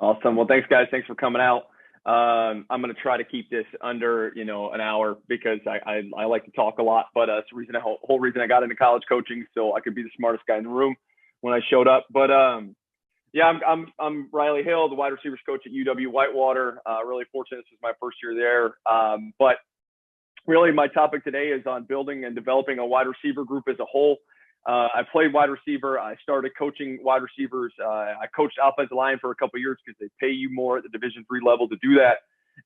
Awesome. Well, thanks guys. Thanks for coming out. I'm going to try to keep this under, an hour because I like to talk a lot, but it's the reason whole reason I got into college coaching, so I could be the smartest guy in the room when I showed up. But yeah, I'm Riley Hill, the wide receivers coach at UW Whitewater. Really fortunate. This is my first year there. But really my topic today is on building and developing a wide receiver group as a whole. I played wide receiver. I started coaching wide receivers. I coached offensive line for a couple of years because they pay you more at the Division III level to do that.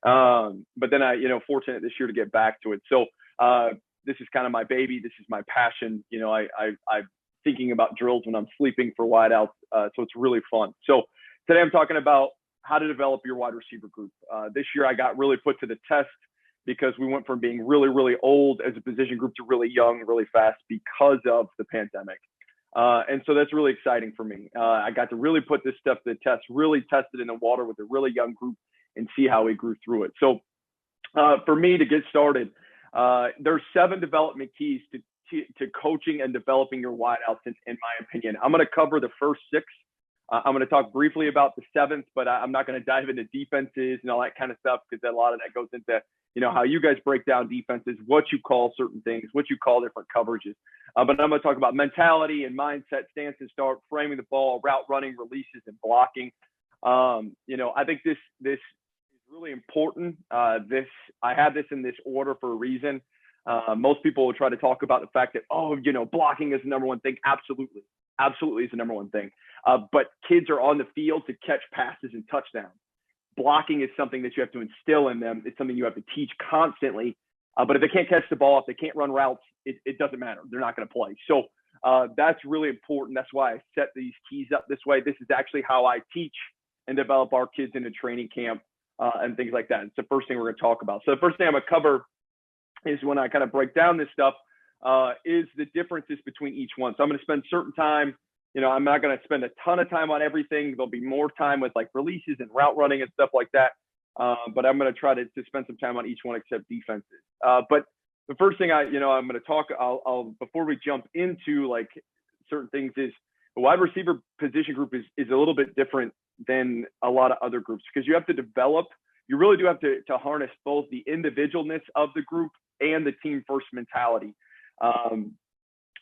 But then fortunate this year to get back to it. So this is kind of my baby. This is my passion. I'm thinking about drills when I'm sleeping for wideouts. So it's really fun. So today I'm talking about how to develop your wide receiver group. This year I got really put to the test because we went from being really, really old as a position group to really young, really fast because of the pandemic. And so that's really exciting for me. I got to really put this stuff to the test, really test it in the water with a really young group and see how we grew through it. So for me to get started, there's 7 development keys to coaching and developing your wideouts, in my opinion. I'm going to cover the first 6. I'm going to talk briefly about the 7th, but I'm not going to dive into defenses and all that kind of stuff because a lot of that goes into how you guys break down defenses, what you call certain things, what you call different coverages. But I'm going to talk about mentality and mindset, stance and start, framing the ball, route running, releases, and blocking. I think this is really important. I have this in this order for a reason. Most people will try to talk about the fact that, blocking is the number one thing. Absolutely. Absolutely is the number one thing. But kids are on the field to catch passes and touchdowns. Blocking is something that you have to instill in them. It's something you have to teach constantly. But if they can't catch the ball, if they can't run routes, it doesn't matter. They're not going to play. So that's really important. That's why I set these keys up this way. This is actually how I teach and develop our kids in a training camp and things like that. It's the first thing we're going to talk about. So the first thing I'm going to cover is when I kind of break down this stuff is the differences between each one. So I'm going to spend certain time. I'm not going to spend a ton of time on everything. There'll be more time with like releases and route running and stuff like that. But I'm going to try to spend some time on each one except defenses. But the first thing I'm going to talk, I'll before we jump into like certain things is the wide receiver position group is a little bit different than a lot of other groups because you really do have to harness both the individualness of the group and the team first mentality.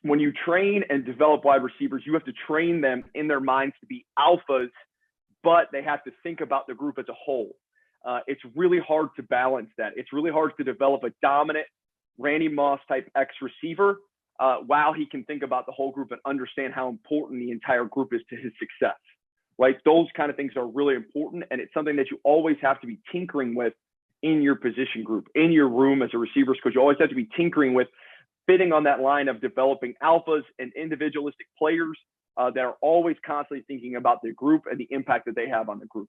When you train and develop wide receivers, you have to train them in their minds to be alphas, but they have to think about the group as a whole. It's really hard to balance that. It's really hard to develop a dominant Randy Moss type X receiver while he can think about the whole group and understand how important the entire group is to his success, right? Those kind of things are really important. And it's something that you always have to be tinkering with in your position group, in your room as a receivers coach. You always have to be tinkering with fitting on that line of developing alphas and individualistic players that are always constantly thinking about the group and the impact that they have on the group.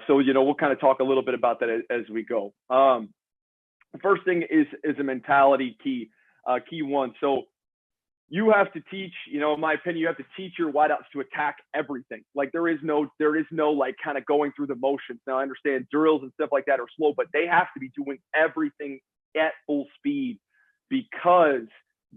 So we'll kind of talk a little bit about that as we go. The first thing is a mentality key one. So you have to teach, in my opinion, you have to teach your wideouts to attack everything. Like there is no like kind of going through the motions. Now I understand drills and stuff like that are slow, but they have to be doing everything at full speed because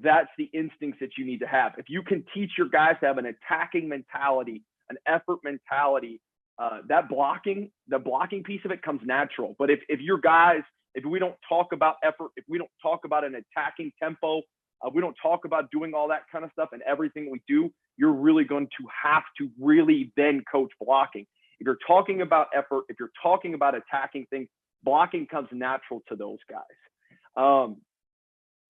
that's the instincts that you need to have. If you can teach your guys to have an attacking mentality, an effort mentality, the blocking piece of it comes natural. But if your guys, if we don't talk about effort, if we don't talk about an attacking tempo, we don't talk about doing all that kind of stuff and everything we do, you're really going to have to really then coach blocking. If you're talking about effort, if you're talking about attacking things, blocking comes natural to those guys.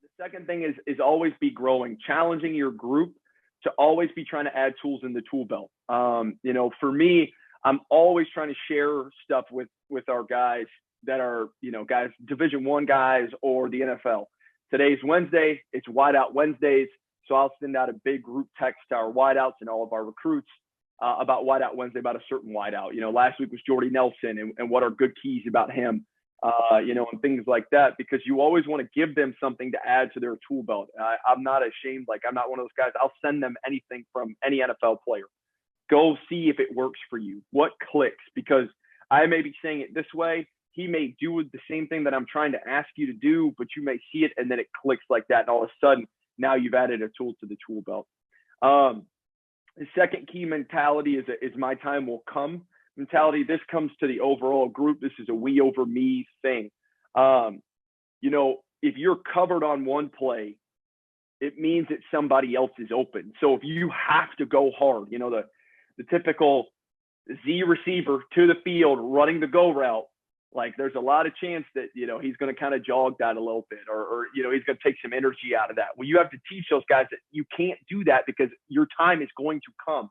The second thing is always be growing, challenging your group to always be trying to add tools in the tool belt. For me, I'm always trying to share stuff with our guys that are, guys, Division I guys or the NFL. Today's Wednesday, it's Wideout Wednesdays. So I'll send out a big group text to our wideouts and all of our recruits about Wideout Wednesday, about a certain wideout. Last week was Jordy Nelson and what are good keys about him. And things like that, because you always want to give them something to add to their tool belt. I'm not ashamed. Like I'm not one of those guys. I'll send them anything from any NFL player. Go see if it works for you. What clicks? Because I may be saying it this way. He may do the same thing that I'm trying to ask you to do, but you may see it and then it clicks like that. And all of a sudden now you've added a tool to the tool belt. The second key mentality is my time will come mentality. This comes to the overall group. This is a we over me thing. You know, if you're covered on one play, it means that somebody else is open. So if you have to go hard, you know, the typical Z receiver to the field running the go route, like there's a lot of chance that, you know, he's going to kind of jog that a little bit, or, you know, he's going to take some energy out of that. Well, you have to teach those guys that you can't do that because your time is going to come.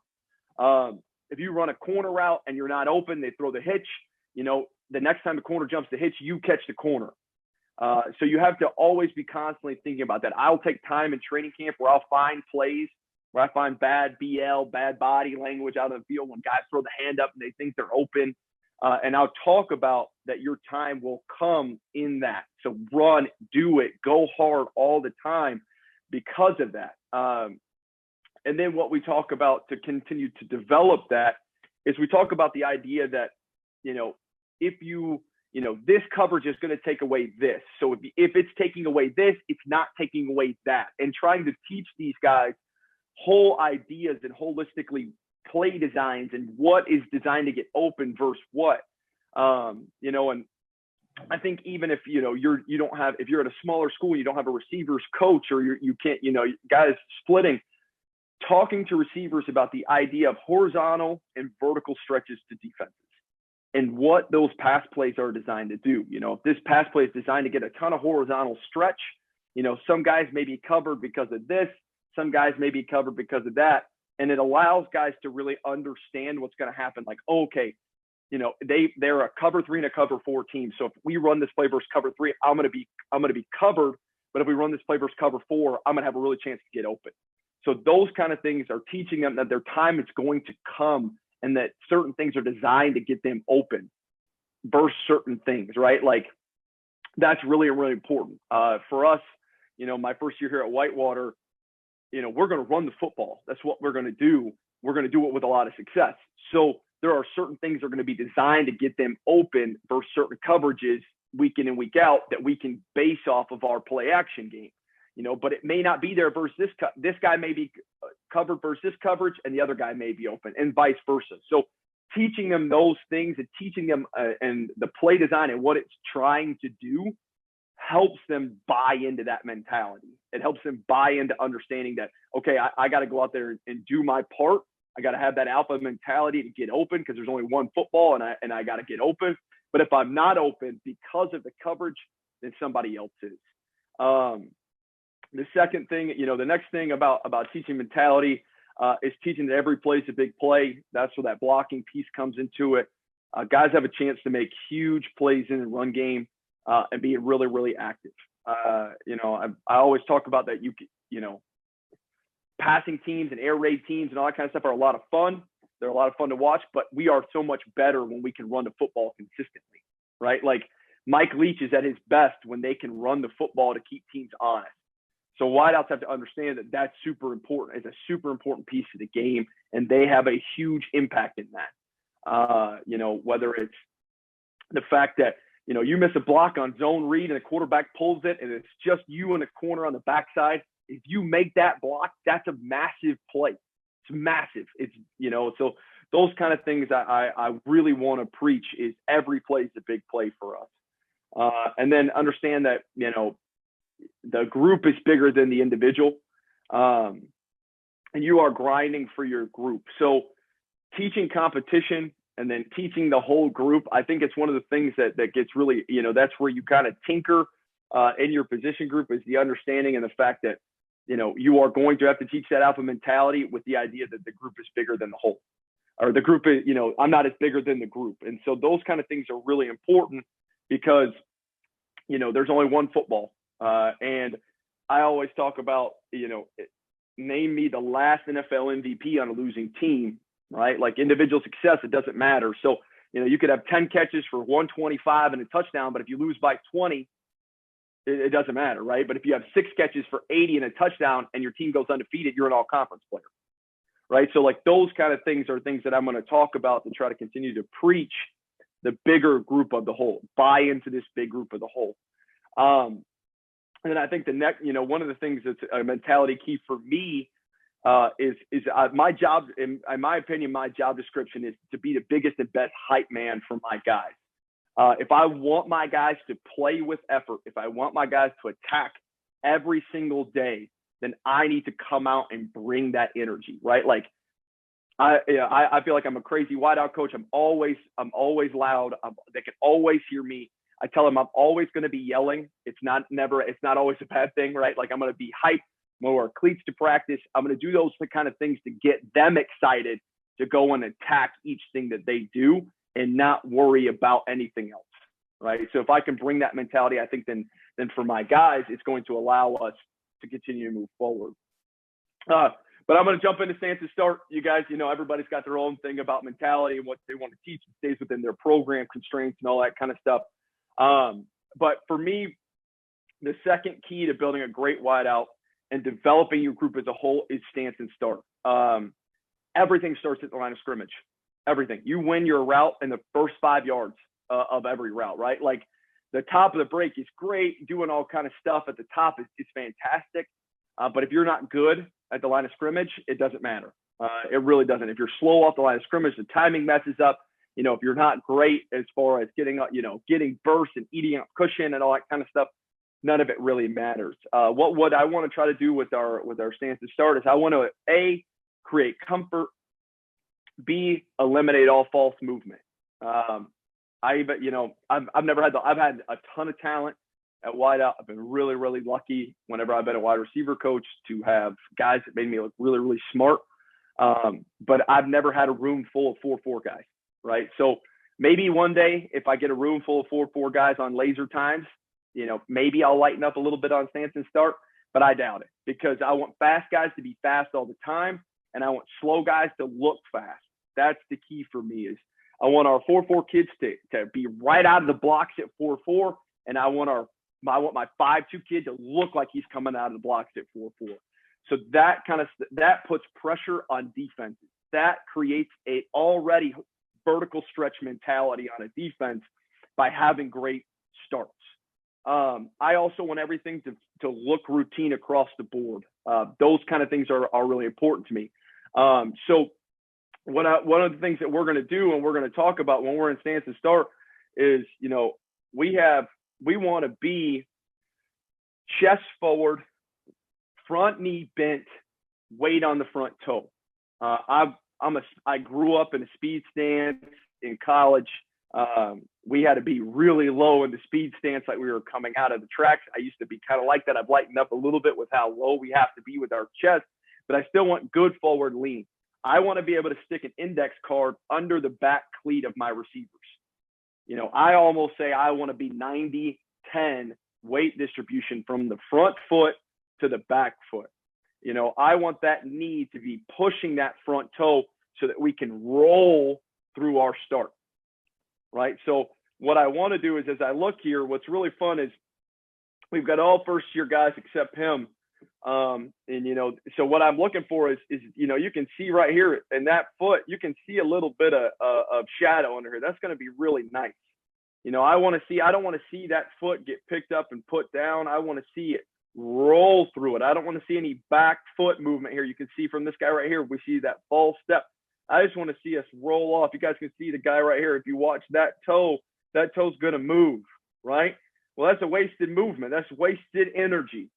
If you run a corner route and you're not open, they throw the hitch, you know, the next time the corner jumps the hitch, you catch the corner. So you have to always be constantly thinking about that. I'll take time in training camp where I'll find plays where I find bad BL, bad body language out of the field when guys throw the hand up and they think they're open. And I'll talk about that your time will come in that. So run, do it, go hard all the time because of that. And then what we talk about to continue to develop that is we talk about the idea that, you know, if you know, this coverage is going to take away this. So if it's taking away this, it's not taking away that. And trying to teach these guys whole ideas and holistically play designs and what is designed to get open versus what, you know, and I think even if, you know, if you're at a smaller school, you don't have a receivers coach, or you can't, you know, guys splitting, talking to receivers about the idea of horizontal and vertical stretches to defenses and what those pass plays are designed to do. You know, if this pass play is designed to get a ton of horizontal stretch, you know, some guys may be covered because of this, some guys may be covered because of that. And it allows guys to really understand what's going to happen. Like, okay, you know, they're a cover 3 and a cover 4 team. So if we run this play versus cover 3, I'm going to be covered. But if we run this play versus cover 4, I'm going to have a really chance to get open. So those kind of things are teaching them that their time is going to come and that certain things are designed to get them open versus certain things, right? Like that's really, really important. For us, you know, my first year here at Whitewater, you know, we're going to run the football. That's what we're going to do. We're going to do it with a lot of success. So there are certain things that are going to be designed to get them open versus certain coverages week in and week out that we can base off of our play action game. You know, but it may not be there versus this guy may be covered versus this coverage, and the other guy may be open, and vice versa. So teaching them those things and teaching them and the play design and what it's trying to do helps them buy into that mentality. It helps them buy into understanding that, okay, I got to go out there and do my part. I got to have that alpha mentality to get open because there's only one football, and I got to get open. But if I'm not open because of the coverage, then somebody else is. The second thing, you know, the next thing about teaching mentality is teaching that every play is a big play. That's where that blocking piece comes into it. Guys have a chance to make huge plays in the run game and be really, really active. You know, I always talk about that. You know, passing teams and air raid teams and all that kind of stuff are a lot of fun. They're a lot of fun to watch, but we are so much better when we can run the football consistently, right? Like Mike Leach is at his best when they can run the football to keep teams honest. So wideouts have to understand that that's super important. It's a super important piece of the game, and they have a huge impact in that. You know, whether it's the fact that, you know, you miss a block on zone read and the quarterback pulls it and it's just you in the corner on the backside. If you make that block, that's a massive play. It's massive. It's, you know, so those kind of things I really want to preach is every play is a big play for us. And then understand that, you know, the group is bigger than the individual, and you are grinding for your group. So teaching competition and then teaching the whole group, I think it's one of the things that gets really, you know, that's where you kind of tinker in your position group, is the understanding and the fact that, you know, you are going to have to teach that alpha mentality with the idea that the group is bigger than the whole, or the group is, you know, I'm not as bigger than the group. And so those kind of things are really important because, you know, there's only one football. And I always talk about, you know, name me the last NFL MVP on a losing team, right? Like individual success, it doesn't matter. So, you know, you could have 10 catches for 125 and a touchdown, but if you lose by 20, it doesn't matter, right? But if you have 6 catches for 80 and a touchdown and your team goes undefeated, you're an all-conference player, right? So like those kind of things are things that I'm going to talk about to try to continue to preach the bigger group of the whole, buy into this big group of the whole. And then I think the next, you know, one of the things that's a mentality key for me my job, in my opinion, my job description is to be the biggest and best hype man for my guys. If I want my guys to play with effort, if I want my guys to attack every single day, then I need to come out and bring that energy, right? Like I feel like I'm a crazy wideout coach. I'm always loud. They can always hear me. I tell them I'm always going to be yelling. It's not always a bad thing, right? Like I'm going to be hyped. I'm going to wear cleats to practice. I'm going to do those kind of things to get them excited to go and attack each thing that they do and not worry about anything else, right? So if I can bring that mentality, I think then for my guys, it's going to allow us to continue to move forward. But I'm going to jump into stance and start. You guys, everybody's got their own thing about mentality and what they want to teach. It stays within their program constraints and all that kind of stuff. But for me, the second key to building a great wideout and developing your group as a whole is stance and start. Everything starts at the line of scrimmage. Everything. You win your route in the first 5 yards of every route, right? Like the top of the break is great. Doing all kind of stuff at the top is fantastic. But if you're not good at the line of scrimmage, it doesn't matter. It really doesn't. If you're slow off the line of scrimmage, the timing messes up. If you're not great as far as getting burst and eating up cushion and all that kind of stuff, none of it really matters. What I want to try to do with our stance to start is I want to A, create comfort, B, eliminate all false movement. I've had a ton of talent at wideout. I've been really, really lucky whenever I've been a wide receiver coach to have guys that made me look really, really smart. But I've never had a room full of 4-4 guys, right? So maybe one day if I get a room full of 4-4 guys on laser times, maybe I'll lighten up a little bit on stance and start, but I doubt it because I want fast guys to be fast all the time. And I want slow guys to look fast. That's the key for me is I want our 4-4 kids to be right out of the blocks at 4-4. And I want my 5-2 kid to look like he's coming out of the blocks at 4-4. So that puts pressure on defenses. That creates a already vertical stretch mentality on a defense by having great starts. I also want everything to look routine across the board. Those kind of things are really important to me. So one of the things that we're going to do and we're going to talk about when we're in stance and start is, we want to be chest forward, front knee bent, weight on the front toe. I grew up in a speed stance in college. We had to be really low in the speed stance, like we were coming out of the tracks. I used to be kind of like that. I've lightened up a little bit with how low we have to be with our chest, but I still want good forward lean. I want to be able to stick an index card under the back cleat of my receivers. I almost say I want to be 90-10 weight distribution from the front foot to the back foot. I want that knee to be pushing that front toe so that we can roll through our start, right? So what I want to do is, as I look here, what's really fun is we've got all first-year guys except him. So what I'm looking for is you can see right here in that foot, you can see a little bit of shadow under here. That's going to be really nice. I don't want to see that foot get picked up and put down. I want to see it roll through it. I don't want to see any back foot movement here. You can see from this guy right here, we see that false step. I just want to see us roll off. You guys can see the guy right here. If you watch that toe's going to move, right? Well, that's a wasted movement. That's wasted energy.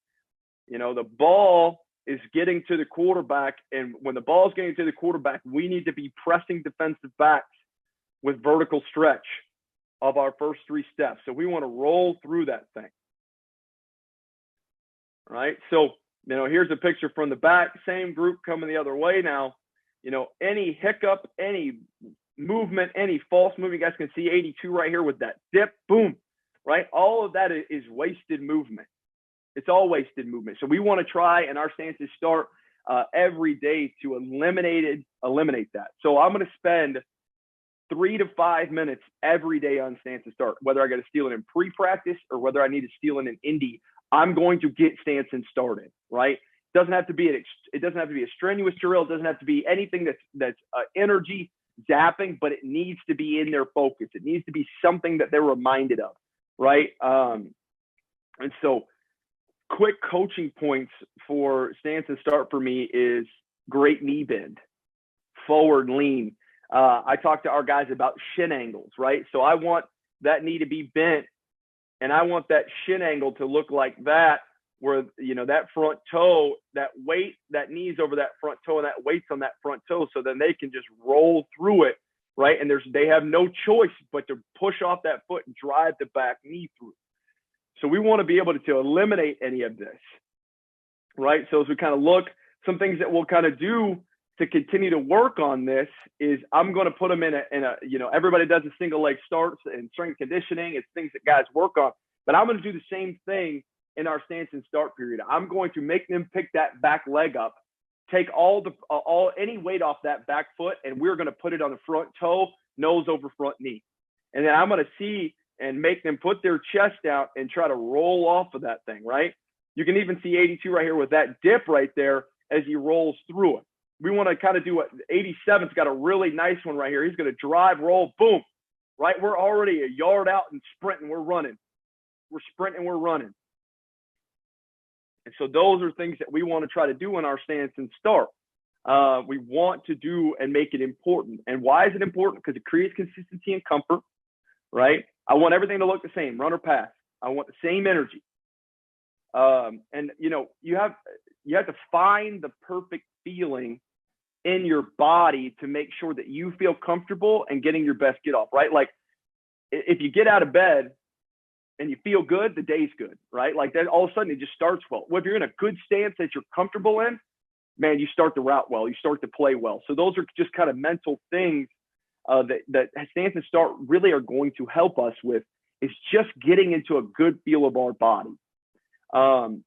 The ball is getting to the quarterback, and when the ball is getting to the quarterback, we need to be pressing defensive backs with vertical stretch of our first 3 steps. So we want to roll through that thing, right? So, here's a picture from the back, same group coming the other way now. Any hiccup, any movement, any false movement, you guys can see 82 right here with that dip, boom, right? All of that is wasted movement. It's all wasted movement. So we want to try, and our stance is start every day to eliminate that. So I'm going to spend 3 to 5 minutes every day on stance and start, whether I got to steal it in pre-practice or whether I need to steal it in Indy. I'm going to get stance and started, right? It doesn't have to be a strenuous drill. It doesn't have to be anything that's energy zapping, but it needs to be in their focus. It needs to be something that they're reminded of, right? And so quick coaching points for stance and start for me is great knee bend, forward lean. I talk to our guys about shin angles, right? So I want that knee to be bent, and I want that shin angle to look like that, where, you know, that front toe, that weight, that knee's over that front toe, and that weight's on that front toe, so then they can just roll through it, right? And they have no choice but to push off that foot and drive the back knee through. So we want to be able to eliminate any of this, right? So as we kind of look, some things that we'll kind of do to continue to work on this is I'm going to put them in a, you know, everybody does a single leg starts and strength conditioning. It's things that guys work on, but I'm going to do the same thing in our stance and start period. I'm going to make them pick that back leg up, take any weight off that back foot, and we're going to put it on the front toe, nose over front knee. And then I'm going to see and make them put their chest out and try to roll off of that thing, right? You can even see 82 right here with that dip right there as he rolls through it. We want to kind of do what 87's got a really nice one right here. He's going to drive, roll, boom, right? We're already a yard out and sprinting. We're running. We're sprinting, we're running. And so those are things that we want to try to do in our stance and start. We want to do and make it important. And why is it important? Because it creates consistency and comfort, right? I want everything to look the same, run or pass. I want the same energy. And, you know, you have to find the perfect feeling in your body to make sure that you feel comfortable and getting your best get off, right? Like if you get out of bed and you feel good, the day's good, right? Like that, all of a sudden it just starts well. Well, if you're in a good stance that you're comfortable in, man, you start the route well, you start to play well. So those are just kind of mental things that stance and start really are going to help us with, is just getting into a good feel of our body. And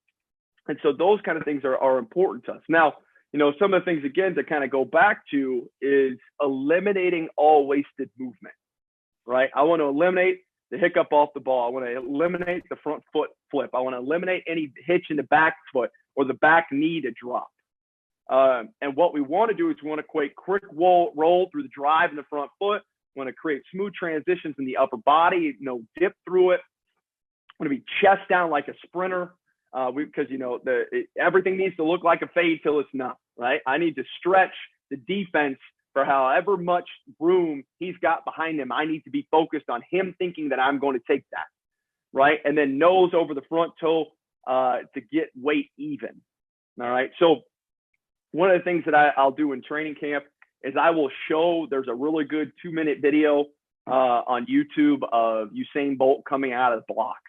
so those kind of things are important to us. Now, you know, some of the things, again, to kind of go back to is eliminating all wasted movement, right? I want to eliminate the hiccup off the ball. I want to eliminate the front foot flip. I want to eliminate any hitch in the back foot or the back knee to drop. And what we want to do is we want to create quick roll through the drive in the front foot. We want to create smooth transitions in the upper body, no dip through it. I want to be chest down like a sprinter. Because, you know, everything needs to look like a fade till it's not, right? I need to stretch the defense for however much room he's got behind him. I need to be focused on him thinking that I'm going to take that, right? And then nose over the front toe to get weight even, all right? So one of the things that I'll do in training camp is I will show, there's a really good 2-minute video on YouTube of Usain Bolt coming out of the blocks,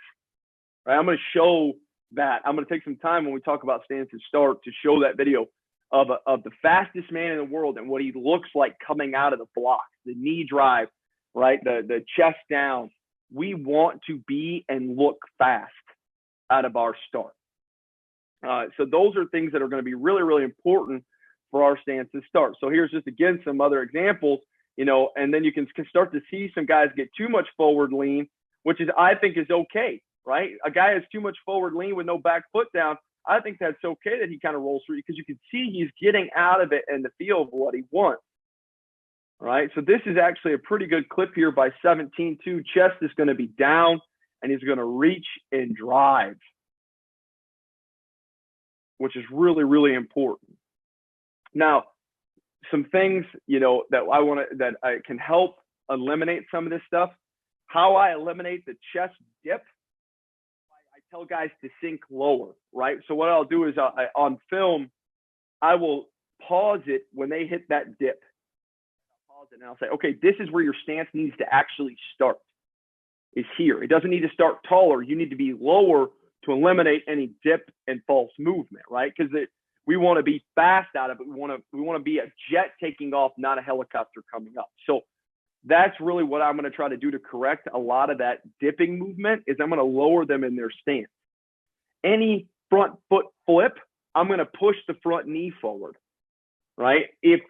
right? I'm going to show that. I'm going to take some time when we talk about stance and start to show that video of the fastest man in the world and what he looks like coming out of the block, the knee drive, right? The chest down. We want to be and look fast out of our start. So those are things that are going to be really, really important for our stance and start. So here's just, again, some other examples, you know, and then you can start to see some guys get too much forward lean, which is, I think, is okay. Right? A guy has too much forward lean with no back foot down. I think that's okay that he kind of rolls through, because you can see he's getting out of it and the feel of what he wants. All right. So this is actually a pretty good clip here by 17-2. Chest is going to be down and he's going to reach and drive, which is really, really important. Now, some things, you know, that I can help eliminate some of this stuff. How I eliminate the chest dip, tell guys to sink lower, right? So what I'll do is on film, I will pause it when they hit that dip. I'll pause it and I'll say, okay, this is where your stance needs to actually start, is here. It doesn't need to start taller. You need to be lower to eliminate any dip and false movement, right? Because we want to be fast out of it. We want to be a jet taking off, not a helicopter coming up. So that's really what I'm going to try to do to correct a lot of that dipping movement, is I'm going to lower them in their stance. Any front foot flip, I'm going to push the front knee forward, right? If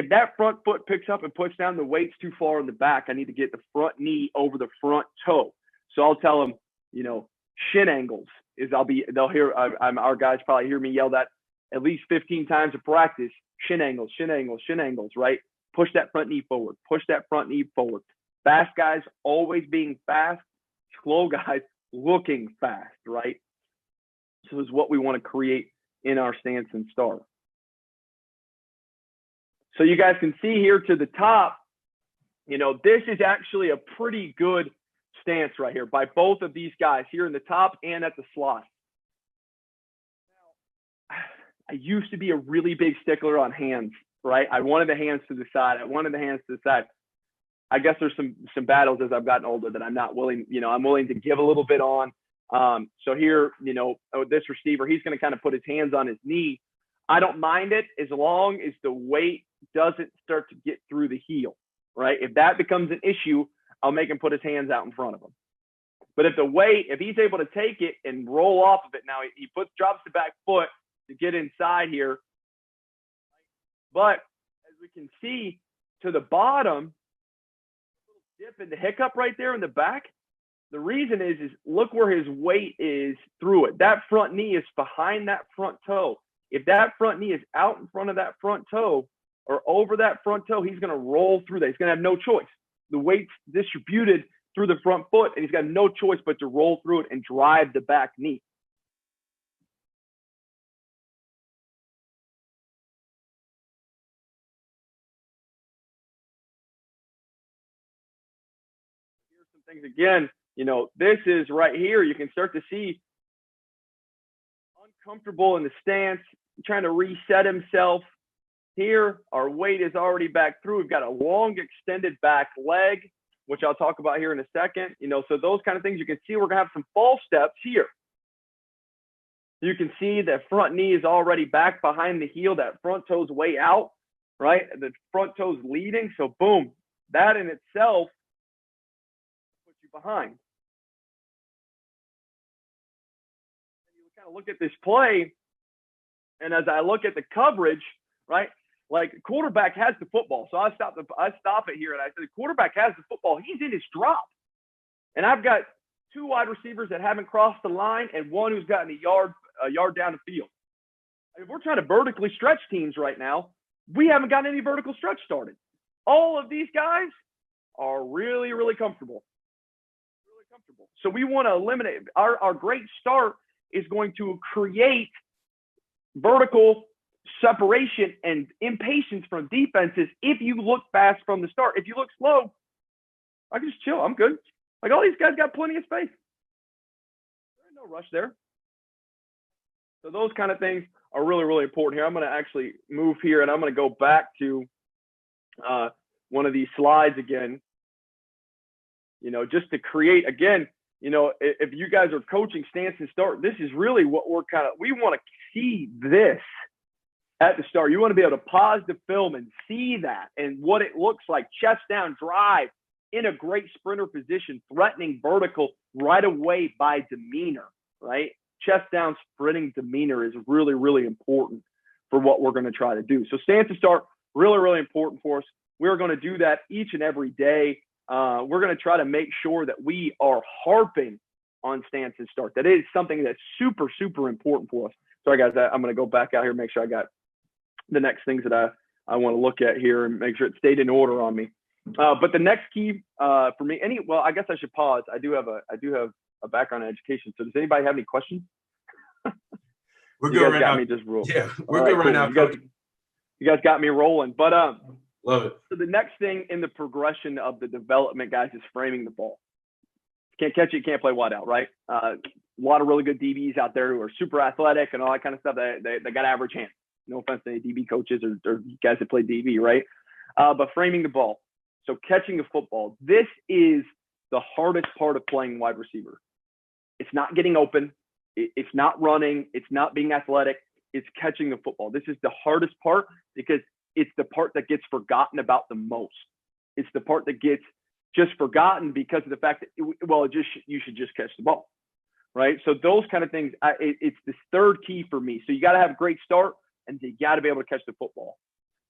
that front foot picks up and puts down, the weight's too far in the back, I need to get the front knee over the front toe. So I'll tell them, you know, shin angles is they'll hear, our guys probably hear me yell that at least 15 times in practice, shin angles, shin angles, shin angles, right? Push that front knee forward. Push that front knee forward. Fast guys always being fast. Slow guys looking fast, right? So this is what we want to create in our stance and start. So you guys can see here to the top, this is actually a pretty good stance right here by both of these guys here in the top and at the slot. I used to be a really big stickler on hands, right? I wanted the hands to the side. I guess there's some battles as I've gotten older that I'm not willing, I'm willing to give a little bit on. So here, this receiver, he's going to kind of put his hands on his knee. I don't mind it as long as the weight doesn't start to get through the heel, right? If that becomes an issue, I'll make him put his hands out in front of him. But if he's able to take it and roll off of it, now he drops the back foot to get inside here. But as we can see to the bottom, dip in the hiccup right there in the back. The reason is look where his weight is through it. That front knee is behind that front toe. If that front knee is out in front of that front toe or over that front toe, he's going to roll through that. He's going to have no choice. The weight's distributed through the front foot, and he's got no choice but to roll through it and drive the back knee. Here's some things again. This is right here. You can start to see uncomfortable in the stance, trying to reset himself. Here, our weight is already back through. We've got a long extended back leg, which I'll talk about here in a second. So those kind of things, you can see we're going to have some false steps here. You can see the front knee is already back behind the heel. That front toe's way out, right? The front toe's leading. So boom, that in itself puts you behind. And you kind of look at this play, and as I look at the coverage, right? Like quarterback has the football. So I stop it here and I say the quarterback has the football. He's in his drop. And I've got two wide receivers that haven't crossed the line and one who's gotten a yard down the field. If we're trying to vertically stretch teams right now, we haven't gotten any vertical stretch started. All of these guys are really, really comfortable. Really comfortable. So we want to eliminate our great start is going to create vertical separation and impatience from defenses if you look fast from the start. If you look slow, I can just chill. I'm good. Like all these guys got plenty of space. There's no rush there. So those kind of things are really, really important here. I'm going to actually move here and I'm going to go back to one of these slides again, just to create, again, if you guys are coaching stance and start, this is really what we want to see this at the start. You want to be able to pause the film and see that and what it looks like. Chest down, drive in a great sprinter position, threatening vertical right away by demeanor, right? Chest down, sprinting demeanor is really, really important for what we're going to try to do. So stance and start, really, really important for us. We're going to do that each and every day. We're going to try to make sure that we are harping on stance and start. That is something that's super, super important for us. Sorry, guys, I'm going to go back out here and make sure I got the next things that I want to look at here and make sure it stayed in order on me. But the next key for me, I guess I should pause. I do have a background in education. So does anybody have any questions? We're good right now. Yeah, we're good right now. You guys got me rolling. But love it. So the next thing in the progression of the development, guys, is framing the ball. Can't catch it, can't play wide out, right? A lot of really good DBs out there who are super athletic and all that kind of stuff. They got average hands. No offense to any DB coaches or guys that play DB, right? But framing the ball. So catching the football. This is the hardest part of playing wide receiver. It's not getting open. It's not running. It's not being athletic. It's catching the football. This is the hardest part because it's the part that gets forgotten about the most. It's the part that gets just forgotten because of the fact that, you should just catch the ball, right? So those kind of things, it's this third key for me. So you got to have a great start and you got to be able to catch the football.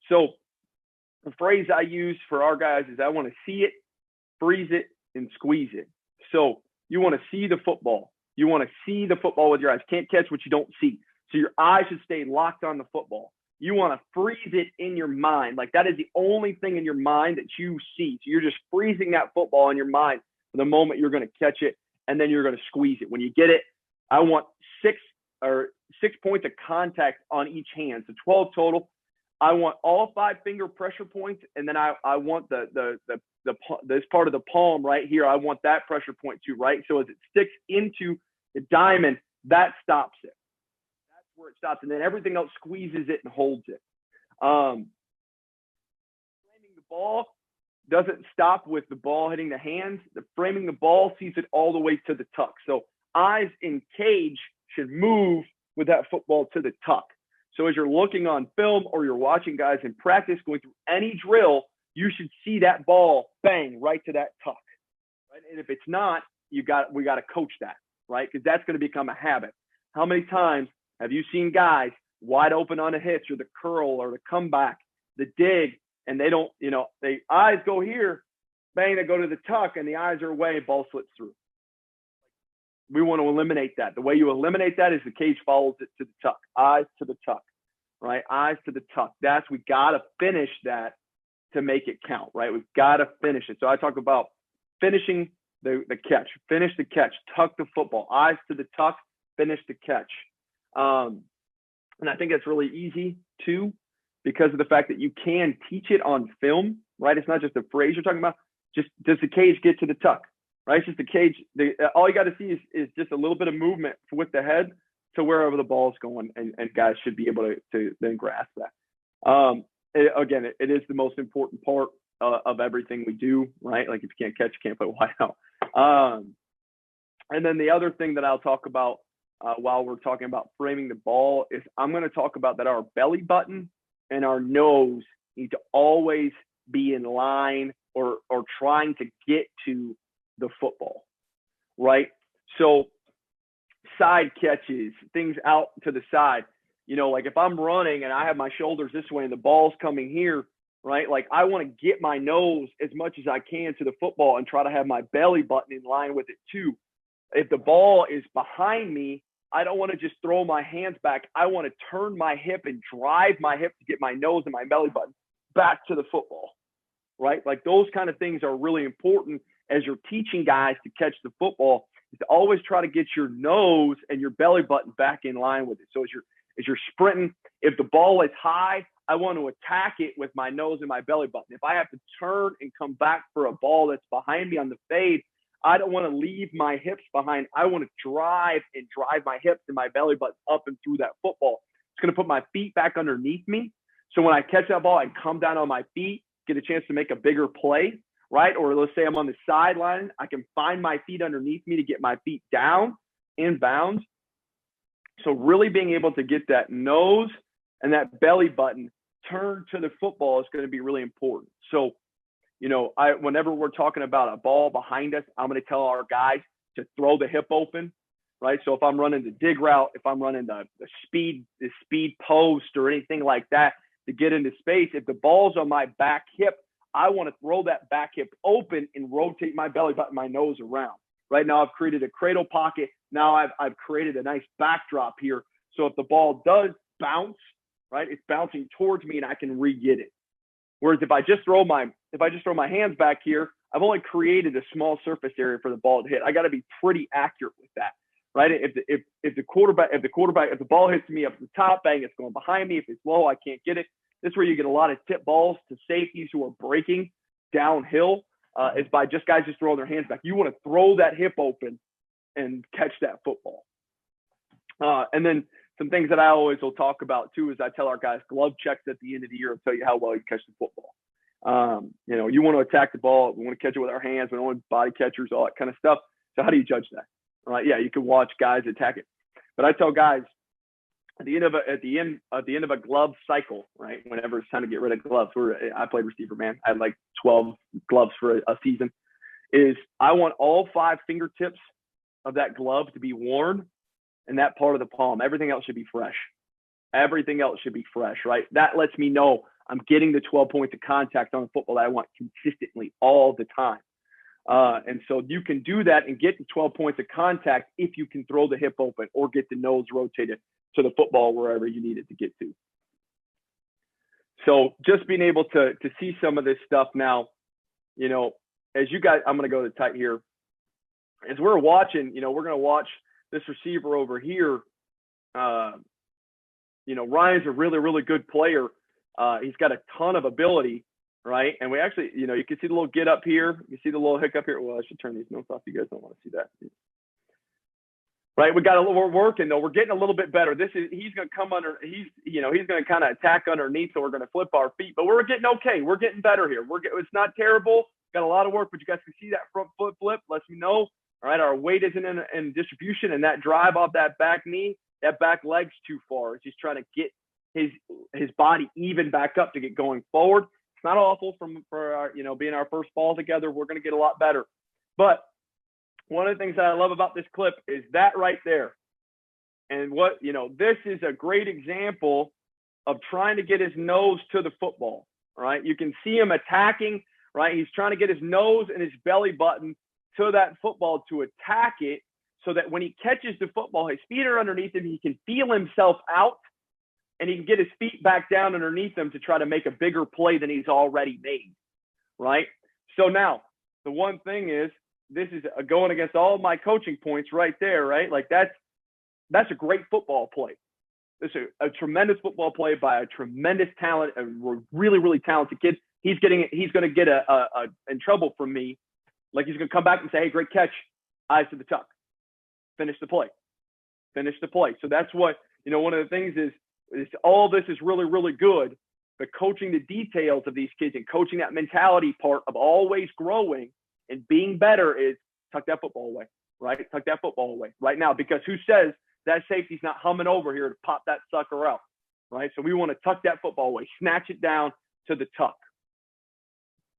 So the phrase I use for our guys is I want to see it, freeze it, and squeeze it. So you want to see the football. You want to see the football with your eyes. Can't catch what you don't see. So your eyes should stay locked on the football. You want to freeze it in your mind. Like that is the only thing in your mind that you see. So you're just freezing that football in your mind for the moment you're going to catch it, and then you're going to squeeze it. When you get it, I want 6 points of contact on each hand. So 12 total. I want all 5 finger pressure points, and then I want this part of the palm right here. I want that pressure point too, right? So as it sticks into the diamond, that stops it. That's where it stops, and then everything else squeezes it and holds it. Framing the ball doesn't stop with the ball hitting the hands. The framing the ball sees it all the way to the tuck. So eyes in cage should move with that football to the tuck. So as you're looking on film or you're watching guys in practice going through any drill, you should see that ball bang right to that tuck. Right? And if it's not, we got to coach that, right? Because that's going to become a habit. How many times have you seen guys wide open on a hitch or the curl or the comeback, the dig, and they don't, they eyes go here, bang, they go to the tuck, and the eyes are away, ball slips through. We want to eliminate that. The way you eliminate that is the cage follows it to the tuck, eyes to the tuck, right? Eyes to the tuck. We got to finish that to make it count, right? We've got to finish it. So I talk about finishing the catch, finish the catch, tuck the football, eyes to the tuck, finish the catch. And I think that's really easy too, because of the fact that you can teach it on film, right? It's not just a phrase you're talking about. Just does the cage get to the tuck? Right, it's just the cage. All you got to see is just a little bit of movement with the head to wherever the ball's going, and guys should be able to then grasp that. It is the most important part of everything we do, right? Like if you can't catch, you can't play wide out. And then the other thing that I'll talk about while we're talking about framing the ball is I'm going to talk about that our belly button and our nose need to always be in line or trying to get to the football, right? So side catches, things out to the side, like if I'm running and I have my shoulders this way and the ball's coming here, right? Like I want to get my nose as much as I can to the football and try to have my belly button in line with it too. If the ball is behind me, I don't want to just throw my hands back. I want to turn my hip and drive my hip to get my nose and my belly button back to the football, right? Like those kind of things are really important as you're teaching guys to catch the football, is to always try to get your nose and your belly button back in line with it. So as you're sprinting, if the ball is high, I want to attack it with my nose and my belly button. If I have to turn and come back for a ball that's behind me on the fade, I don't want to leave my hips behind. I want to drive my hips and my belly button up and through that football. It's going to put my feet back underneath me. So when I catch that ball, I come down on my feet, get a chance to make a bigger play. Right? Or let's say I'm on the sideline, I can find my feet underneath me to get my feet down in bounds. So really being able to get that nose and that belly button turned to the football is going to be really important. So, whenever we're talking about a ball behind us, I'm going to tell our guys to throw the hip open, right? So if I'm running the dig route, if I'm running the speed post or anything like that to get into space, if the ball's on my back hip, I want to throw that back hip open and rotate my belly button, my nose around. Right now, I've created a cradle pocket. Now I've created a nice backdrop here. So if the ball does bounce, right, it's bouncing towards me and I can re-get it. Whereas if I just throw my hands back here, I've only created a small surface area for the ball to hit. I got to be pretty accurate with that, right? If the ball hits me up the top, bang, it's going behind me. If it's low, I can't get it. This is where you get a lot of tip balls to safeties who are breaking downhill. Is by guys just throwing their hands back. You want to throw that hip open and catch that football. And then some things that I always will talk about too is I tell our guys glove checks at the end of the year and tell you how well you catch the football. You want to attack the ball. We want to catch it with our hands. We don't want body catchers, all that kind of stuff. So how do you judge that? All right, yeah, you can watch guys attack it, but I tell guys at the end of a glove cycle, right? Whenever it's time to get rid of gloves, I played receiver, man. I had like 12 gloves for a season. Is I want all 5 fingertips of that glove to be worn, and that part of the palm. Everything else should be fresh. Right? That lets me know I'm getting the 12 points of contact on the football that I want consistently all the time. And so you can do that and get the 12 points of contact if you can throw the hip open or get the nose rotated to the football wherever you need it to get to. So just being able to see some of this stuff now, as you guys, I'm going to go to tight here. As we're watching, we're going to watch this receiver over here. Ryan's a really, really good player, He's got a ton of ability, right? And we actually, you can see the little get up here. You see the little hiccup here. Well, I should turn these notes off. You guys don't want to see that. Right, we're working though. We're getting a little bit better. He's going to come under. He's going to kind of attack underneath, so we're going to flip our feet. But we're getting okay. We're getting better here. It's not terrible. Got a lot of work, but you guys can see that front foot flip. Lets me know. All right, our weight isn't in distribution, and that drive off that back knee, that back leg's too far. It's just trying to get his body even back up to get going forward. It's not awful for our, being our first ball together. We're going to get a lot better, but one of the things that I love about this clip is that right there. And this is a great example of trying to get his nose to the football, right? You can see him attacking, right? He's trying to get his nose and his belly button to that football to attack it so that when he catches the football, his feet are underneath him. He can feel himself out and he can get his feet back down underneath him to try to make a bigger play than he's already made, right? So now the one thing is, this is going against all my coaching points right there, right? Like that's a great football play. It's a tremendous football play by a tremendous talent, a really, really talented kid. He's going to get in trouble from me. Like he's going to come back and say, hey, great catch, eyes to the tuck, finish the play. So that's what, one of the things is all this is really, really good, but coaching the details of these kids and coaching that mentality part of always growing and being better is tuck that football away, right? Tuck that football away right now, because who says that safety's not humming over here to pop that sucker out, right? So we want to tuck that football away, snatch it down to the tuck.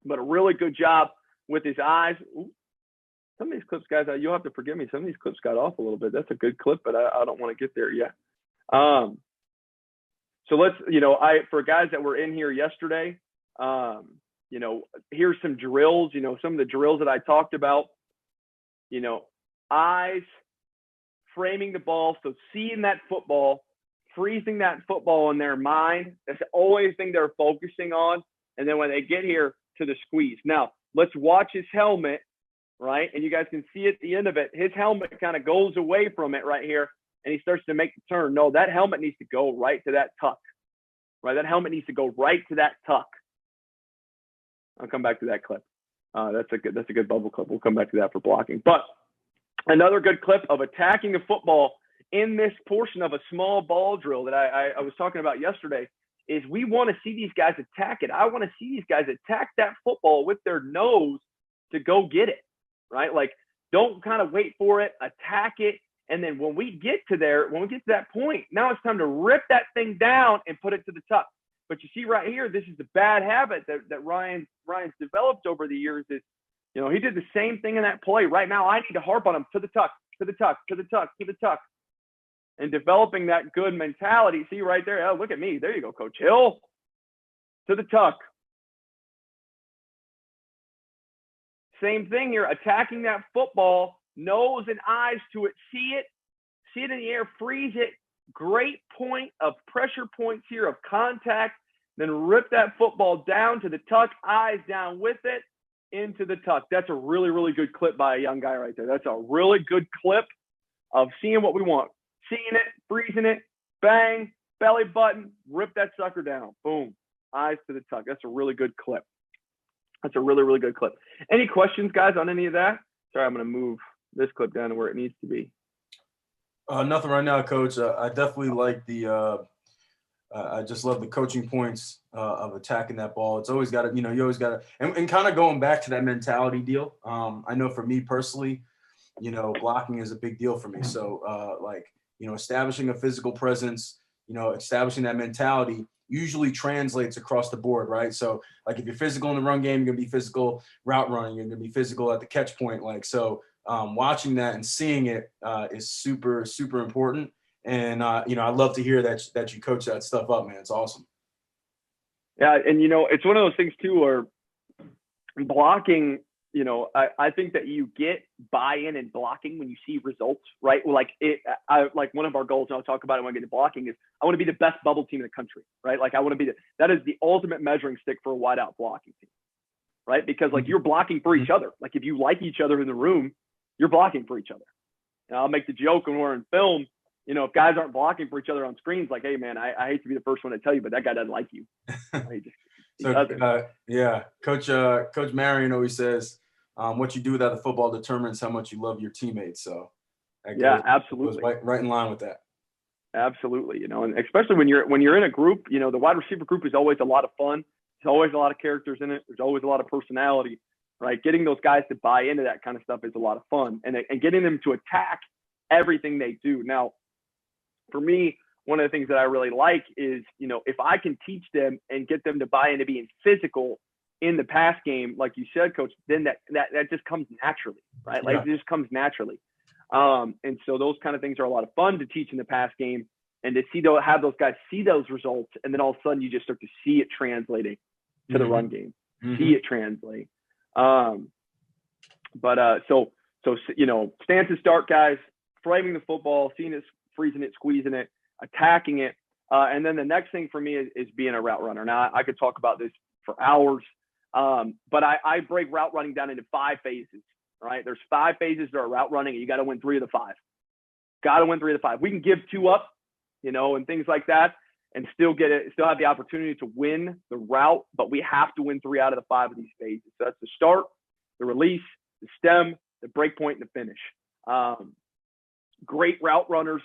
But a really good job with his eyes. Ooh, some of these clips, guys, you'll have to forgive me. Some of these clips got off a little bit. That's a good clip, but I don't want to get there yet. So let's, for guys that were in here yesterday, here's some drills, some of the drills that I talked about, eyes, framing the ball. So seeing that football, freezing that football in their mind. That's the only thing they're focusing on. And then when they get here to the squeeze. Now let's watch his helmet, right? And you guys can see at the end of it, his helmet kind of goes away from it right here. And he starts to make the turn. No, that helmet needs to go right to that tuck, right? That helmet needs to go right to that tuck. I'll come back to that clip. That's a good bubble clip. We'll come back to that for blocking. But another good clip of attacking the football in this portion of a small ball drill that I was talking about yesterday is we want to see these guys attack it. I want to see these guys attack that football with their nose to go get it, right? Like, don't kind of wait for it, attack it. And then when we get to that point, now it's time to rip that thing down and put it to the tuck. But you see right here, this is the bad habit that Ryan's developed over the years is, he did the same thing in that play. Right now, I need to harp on him to the tuck, to the tuck, to the tuck, to the tuck. And developing that good mentality. See right there. Oh, look at me. There you go, Coach Hill. To the tuck. Same thing here. Attacking that football, nose and eyes to it. See it in the air, freeze it. Great point of pressure points here of contact. Then rip that football down to the tuck, eyes down with it, into the tuck. That's a really, really good clip by a young guy right there. That's a really good clip of seeing what we want. Seeing it, freezing it, bang, belly button, rip that sucker down. Boom, eyes to the tuck. That's a really good clip. That's a really, really good clip. Any questions, guys, on any of that? Sorry, I'm going to move this clip down to where it needs to be. Nothing right now, Coach. I definitely like I just love the coaching points of attacking that ball. It's always got to, you always got to, and kind of going back to that mentality deal. I know for me personally, blocking is a big deal for me. So establishing a physical presence, establishing that mentality usually translates across the board, right? So like if you're physical in the run game, you're going to be physical route running, you're going to be physical at the catch point. Watching that and seeing it is super, super important. And, I love to hear that you coach that stuff up, man. It's awesome. Yeah. And, it's one of those things too, where blocking, I think that you get buy-in in blocking when you see results, right? Like one of our goals, and I'll talk about it when I get to blocking, is I want to be the best bubble team in the country, right? Like I want to be that is the ultimate measuring stick for a wideout blocking team, right? Because you're blocking for each other. Like if you like each other in the room, you're blocking for each other. And I'll make the joke when we're in film, if guys aren't blocking for each other on screens, like, hey man, I hate to be the first one to tell you, but that guy doesn't like you. He doesn't. Yeah, Coach Marion always says, what you do without the football determines how much you love your teammates. So absolutely, goes right in line with that. Absolutely, and especially when you're in a group, the wide receiver group is always a lot of fun. There's always a lot of characters in it. There's always a lot of personality, right? Getting those guys to buy into that kind of stuff is a lot of fun, and getting them to attack everything they do. Now, for me, one of the things that I really like is, if I can teach them and get them to buy into being physical in the pass game, like you said, Coach, then that just comes naturally, right? Like, it just comes naturally. And so those kind of things are a lot of fun to teach in the pass game, and to have those guys see those results, and then all of a sudden you just start to see it translating to the run game, see it translate. So stance and start, guys, framing the football, seeing it, freezing it, squeezing it, attacking it. And then the next thing for me is being a route runner. Now, I could talk about this for hours, but I break route running down into 5 phases, right? There's 5 phases to our route running, and you got to win 3 of the 5. Got to win 3 of the 5. We can give 2 up, and things like that, and still have the opportunity to win the route, but we have to win 3 out of the 5 of these phases. So that's the start, the release, the stem, the break point, and the finish. Great route runners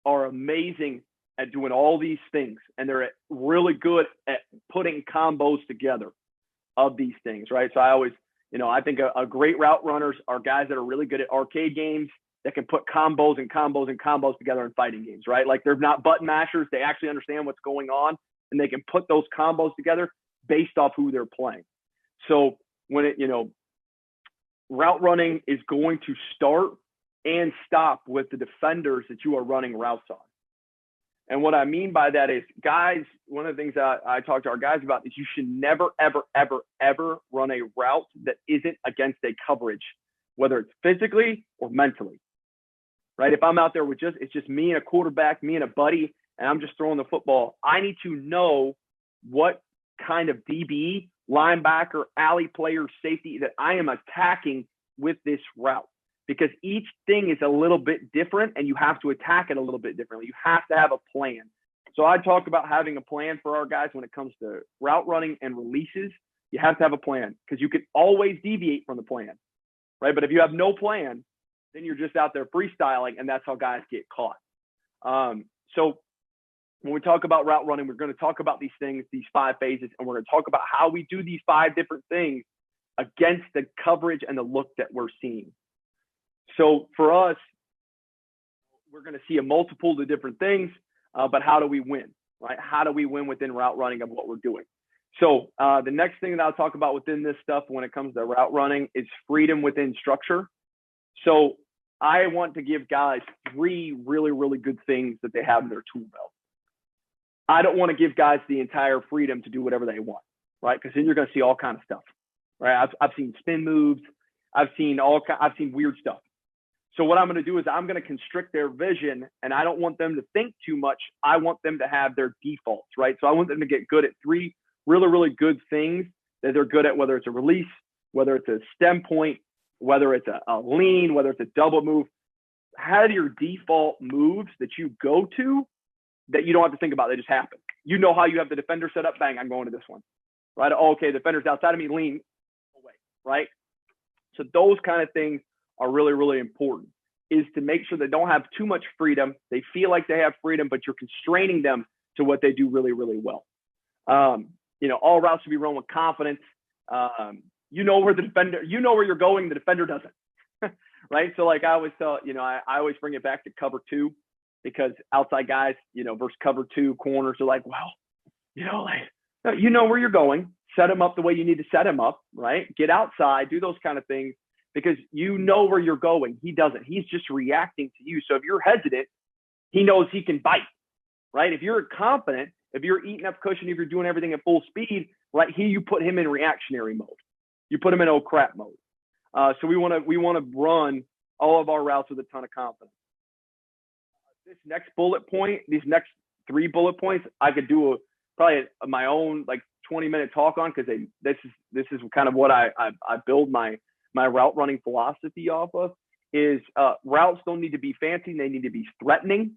are amazing at doing all these things, and they're really good at putting combos together of these things, right? So I always, I think a great route runners are guys that are really good at arcade games that can put combos and combos and combos together in fighting games, right? Like, they're not button mashers. They actually understand what's going on, and they can put those combos together based off who they're playing. So when route running is going to start and stop with the defenders that you are running routes on. And what I mean by that is, guys, one of the things that I talk to our guys about is you should never, ever, ever, ever run a route that isn't against a coverage, whether it's physically or mentally, right? If I'm out there it's just me and a quarterback, me and a buddy, and I'm just throwing the football, I need to know what kind of DB, linebacker, alley player, safety that I am attacking with this route. Because each thing is a little bit different, and you have to attack it a little bit differently. You have to have a plan. So I talk about having a plan for our guys when it comes to route running and releases. You have to have a plan, because you can always deviate from the plan, right? But if you have no plan, then you're just out there freestyling, and that's how guys get caught. So when we talk about route running, we're going to talk about these things, these 5 phases, and we're going to talk about how we do these 5 different things against the coverage and the look that we're seeing. So for us, we're going to see a multiple of different things, but how do we win, right? How do we win within route running of what we're doing? So the next thing that I'll talk about within this stuff when it comes to route running is freedom within structure. So I want to give guys 3 really, really good things that they have in their tool belt. I don't want to give guys the entire freedom to do whatever they want, right? Because then you're going to see all kinds of stuff, right? I've seen spin moves. I've seen weird stuff. So what I'm going to do is I'm going to constrict their vision, and I don't want them to think too much. I want them to have their defaults, right? So I want them to get good at 3 really, really good things that they're good at, whether it's a release, whether it's a stem point, whether it's a lean, whether it's a double move. Have your default moves that you go to that you don't have to think about. They just happen. You know how you have the defender set up. Bang, I'm going to this one, right? Oh, okay, the defender's outside of me, lean away, right? So those kind of things are really, really important, is to make sure they don't have too much freedom. They feel like they have freedom, but you're constraining them to what they do really, really well. All routes should be run with confidence. Where the defender, where you're going, the defender doesn't, right? So like I always tell, I always bring it back to cover 2, because outside guys, versus cover 2 corners are like, well, where you're going, set them up the way you need to set them up, right? Get outside, do those kind of things. Because where you're going. He doesn't. He's just reacting to you. So if you're hesitant, he knows he can bite, right? If you're confident, if you're eating up cushion, if you're doing everything at full speed, right, here you put him in reactionary mode. You put him in oh crap mode. So we want to run all of our routes with a ton of confidence. This next bullet point, these next 3 bullet points, I could do probably my own 20-minute talk on, because this is kind of what I build my route running philosophy off of. Is routes don't need to be fancy, they need to be threatening.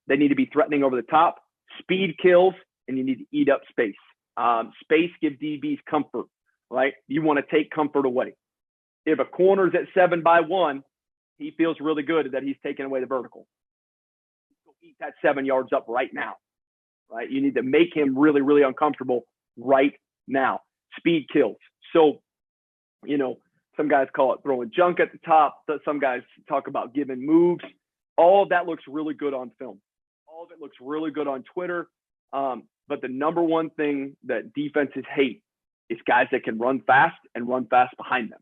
They need to be threatening over the top. Speed kills, and you need to eat up space. Space gives DBs comfort, right? You want to take comfort away. If a corner's at 7-by-1, he feels really good that he's taking away the vertical. Go eat that 7 yards up right now, right? You need to make him really, really uncomfortable right now. Speed kills. So, some guys call it throwing junk at the top. Some guys talk about giving moves. All of that looks really good on film. All of it looks really good on Twitter. But the number one thing that defenses hate is guys that can run fast and run fast behind them,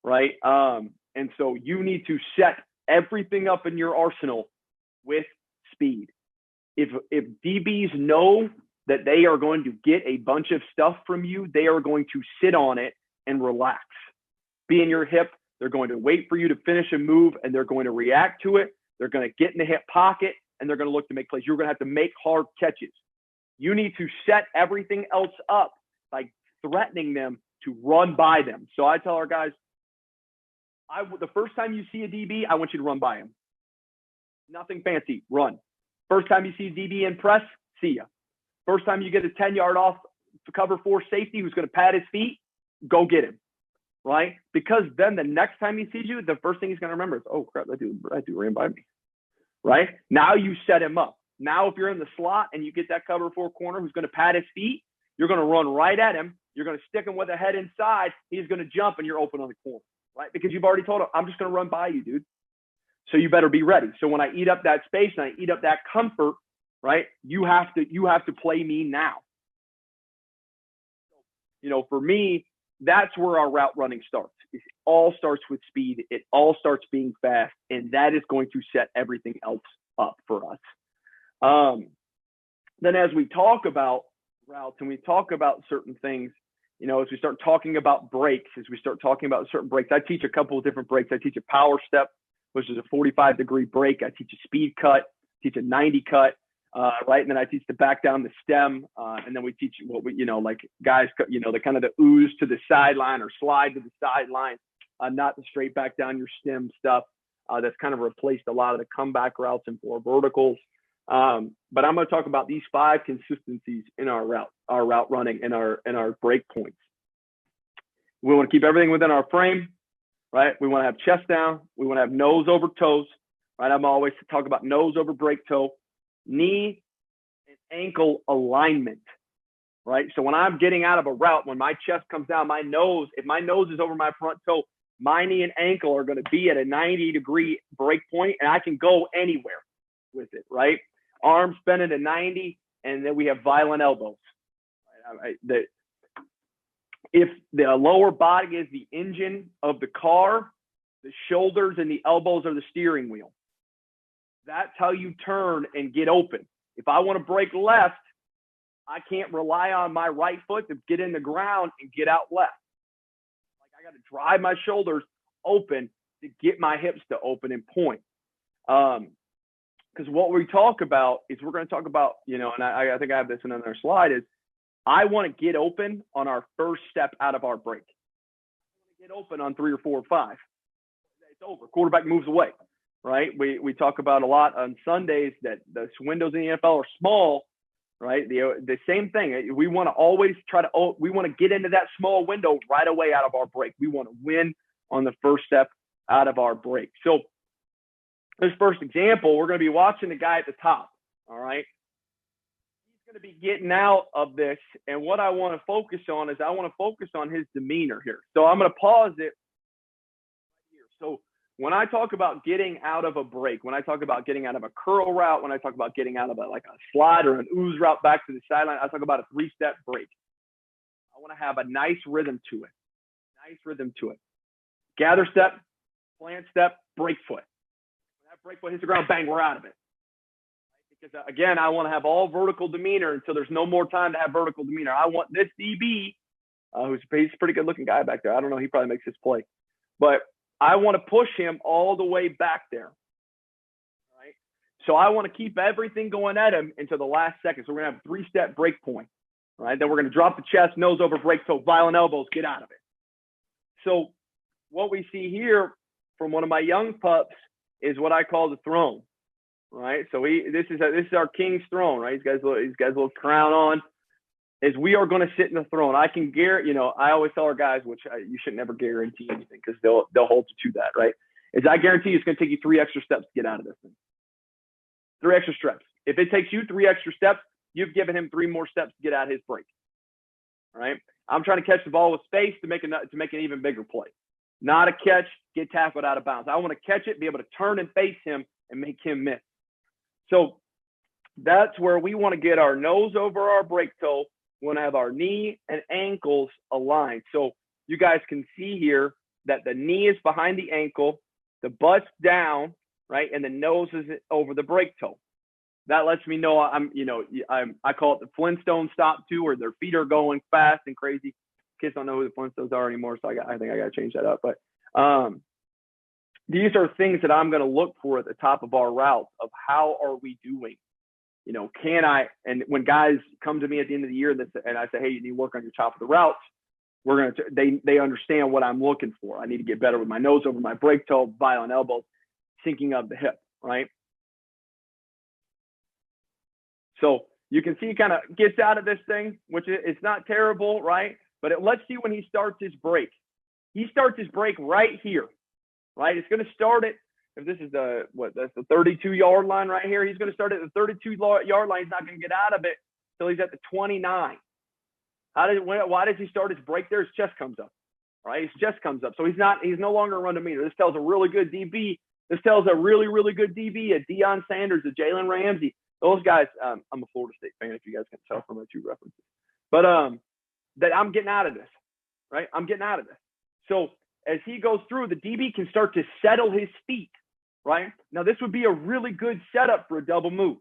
right? And so you need to set everything up in your arsenal with speed. If DBs know that they are going to get a bunch of stuff from you, they are going to sit on it and relax. Be in your hip. They're going to wait for you to finish a move, and they're going to react to it. They're going to get in the hip pocket, and they're going to look to make plays. You're going to have to make hard catches. You need to set everything else up by threatening them to run by them. So I tell our guys, the first time you see a DB, I want you to run by him. Nothing fancy, run. First time you see a DB in press, see ya. First time you get a 10-yard off to cover 4 safety who's going to pad his feet, go get him, right? Because then the next time he sees you, the first thing he's going to remember is, oh, crap, that dude ran by me, right? Now you set him up. Now if you're in the slot and you get that cover 4 corner who's going to pad his feet, you're going to run right at him. You're going to stick him with a head inside. He's going to jump, and you're open on the corner, right? Because you've already told him, I'm just going to run by you, dude. So you better be ready. So when I eat up that space and I eat up that comfort, right, you have to play me now. For me, that's where our route running starts. It all starts with speed. It all starts being fast, and that is going to set everything else up for us. Then as we talk about routes and we talk about certain things, as we start talking about breaks, as we start talking about certain breaks, I teach a couple of different breaks. I teach a power step, which is a 45-degree break. I teach a speed cut, teach a 90 cut, right? And then I teach the back down the stem. And then we teach what we, like guys, the kind of the ooze to the sideline or slide to the sideline, not the straight back down your stem stuff. That's kind of replaced a lot of the comeback routes and 4 verticals. But I'm going to talk about these 5 consistencies in our route running and our break points. We want to keep everything within our frame, right? We want to have chest down. We want to have nose over toes, right? I'm always talk about nose over break toe, knee and ankle alignment, right? So when I'm getting out of a route, when my chest comes down, if my nose is over my front toe, my knee and ankle are going to be at a 90-degree break point, and I can go anywhere with it, right? Arms bent at 90, and then we have violent elbows. If the lower body is the engine of the car, the shoulders and the elbows are the steering wheel. That's how you turn and get open. If I want to break left, I can't rely on my right foot to get in the ground and get out left. I got to drive my shoulders open to get my hips to open and point. Because what we talk about is we're going to talk about, and I think I have this in another slide, is I want to get open on our first step out of our break. I want to get open on 3 or 4 or 5. It's over. Quarterback moves away, right? We talk about a lot on Sundays that the windows in the NFL are small, right? The same thing. We want to always we want to get into that small window right away out of our break. We want to win on the first step out of our break. So this first example, we're going to be watching the guy at the top, all right? He's going to be getting out of this, and what I want to focus on is I want to focus on his demeanor here. So I'm going to pause it right here. So when I talk about getting out of a break, when I talk about getting out of a curl route, when I talk about getting out of a slide or an ooze route back to the sideline, I talk about a 3-step break. I want to have a nice rhythm to it. Gather step, plant step, break foot. Break foot hits the ground, bang, we're out of it. Because again, I want to have all vertical demeanor until there's no more time to have vertical demeanor. I want this DB, he's a pretty good looking guy back there. I don't know, he probably makes this play, but I want to push him all the way back there. Right? So I want to keep everything going at him until the last second. So we're going to have a 3-step break point. Right? Then we're going to drop the chest, nose over break toe, violent elbows, get out of it. So what we see here from one of my young pups is what I call the throne, right? So this is our king's throne, right? He's got his little crown on. Is we are going to sit in the throne. I can guarantee, I always tell our guys, which you should never guarantee anything because they'll hold you to that, right? Is I guarantee you it's going to take you 3 extra steps to get out of this thing. 3 extra steps. If it takes you 3 extra steps, you've given him 3 more steps to get out of his break. All right. I'm trying to catch the ball with space to make an even bigger play. Not a catch, get tackled out of bounds. I want to catch it, be able to turn and face him and make him miss. So that's where we want to get our nose over our break toe. We want to have our knee and ankles aligned. So you guys can see here that the knee is behind the ankle, the butt's down, right? And the nose is over the break toe. That lets me know I call it the Flintstone stop too, where their feet are going fast and crazy. Kids don't know who the Flintstones are anymore, so I think I got to change that up. But these are things that I'm going to look for at the top of our routes of how are we doing? Can I? And when guys come to me at the end of the year and I say, hey, you need to work on your top of the routes, they understand what I'm looking for. I need to get better with my nose over my break toe, violent elbows, sinking of the hip, right? So you can see he kind of gets out of this thing, which it's not terrible, right? But let's see when he starts his break. He starts his break right here, right? It's going to start it. If this is that's the 32-yard line right here. He's going to start at the 32-yard line. He's not going to get out of it until he's at the 29. Why does he start his break there? His chest comes up, right? His chest comes up. So he's no longer a run-to-meter. This tells a really good DB. This tells a really, really good DB, a Deion Sanders, a Jalen Ramsey. Those guys, I'm a Florida State fan, if you guys can tell from my 2 references. But that I'm getting out of this, right? I'm getting out of this. So as he goes through, the DB can start to settle his feet, right? Now, this would be a really good setup for a double move,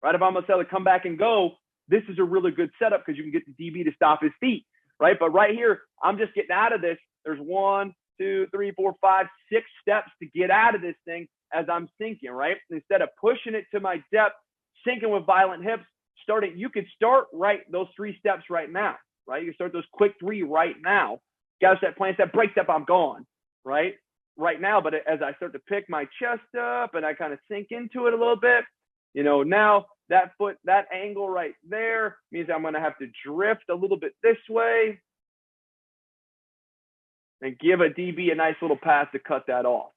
right? If I'm going to tell it come back and go, this is a really good setup because you can get the DB to stop his feet, right? But right here, I'm just getting out of this. There's 1, 2, 3, 4, 5, 6 steps to get out of this thing as I'm sinking, right? Instead of pushing it to my depth, sinking with violent hips, you could start those 3 steps right now, right? You can start those quick 3 right now. Got to set plan step, break step, I'm gone, right now. But as I start to pick my chest up and I kind of sink into it a little bit, now that angle right there means I'm going to have to drift a little bit this way and give a DB a nice little pass to cut that off.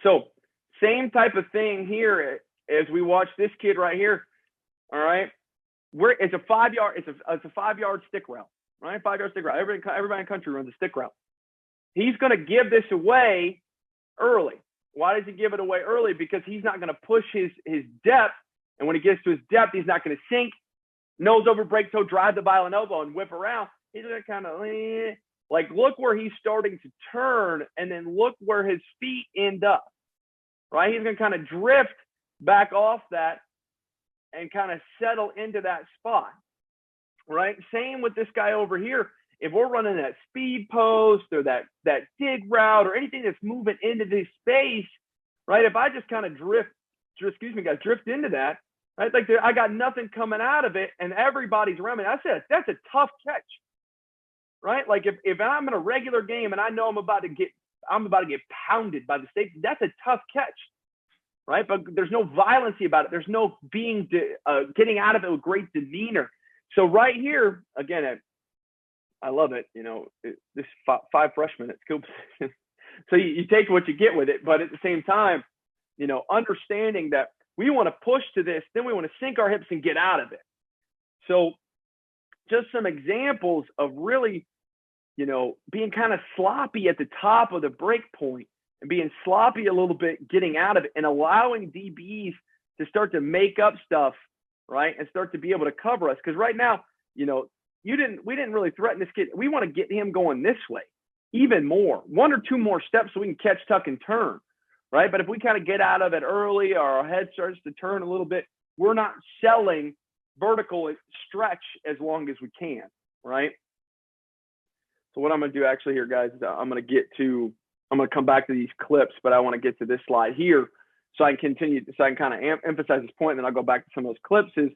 So same type of thing here as we watch this kid right here. All right. It's a 5-yard, it's a 5-yard stick route, right? 5-yard stick route. Everybody in the country runs a stick route. He's going to give this away early. Why does he give it away early? Because he's not going to push his depth. And when he gets to his depth, he's not going to sink, nose over break toe, drive the violent elbow and whip around. He's going to kind of look where he's starting to turn and then look where his feet end up, right? He's going to kind of drift back off that and kind of settle into that spot, right? Same with this guy over here. If we're running that speed post or that dig route or anything that's moving into this space, right? If I just kind of drift into that, right? I got nothing coming out of it and everybody's around me. That's a tough catch, right? Like if I'm in a regular game and I know I'm about to get pounded by the safety, that's a tough catch. Right, but there's no violency about it. There's no getting out of it with great demeanor. So right here, again, I love it. This 5 freshmen at skill position. So you take what you get with it, but at the same time, understanding that we want to push to this, then we want to sink our hips and get out of it. So just some examples of really, being kind of sloppy at the top of the break point. And being sloppy a little bit, getting out of it, and allowing DBs to start to make up stuff, right, and start to be able to cover us. Because right now, we didn't really threaten this kid. We want to get him going this way, even more, 1 or 2 more steps so we can catch, tuck, and turn, right? But if we kind of get out of it early, or our head starts to turn a little bit, we're not selling vertical stretch as long as we can, right? So what I'm going to do actually here, guys, is I'm going to come back to these clips, but I want to get to this slide here so I can continue, so I can kind of emphasize this point, and then I'll go back to some of those clips is,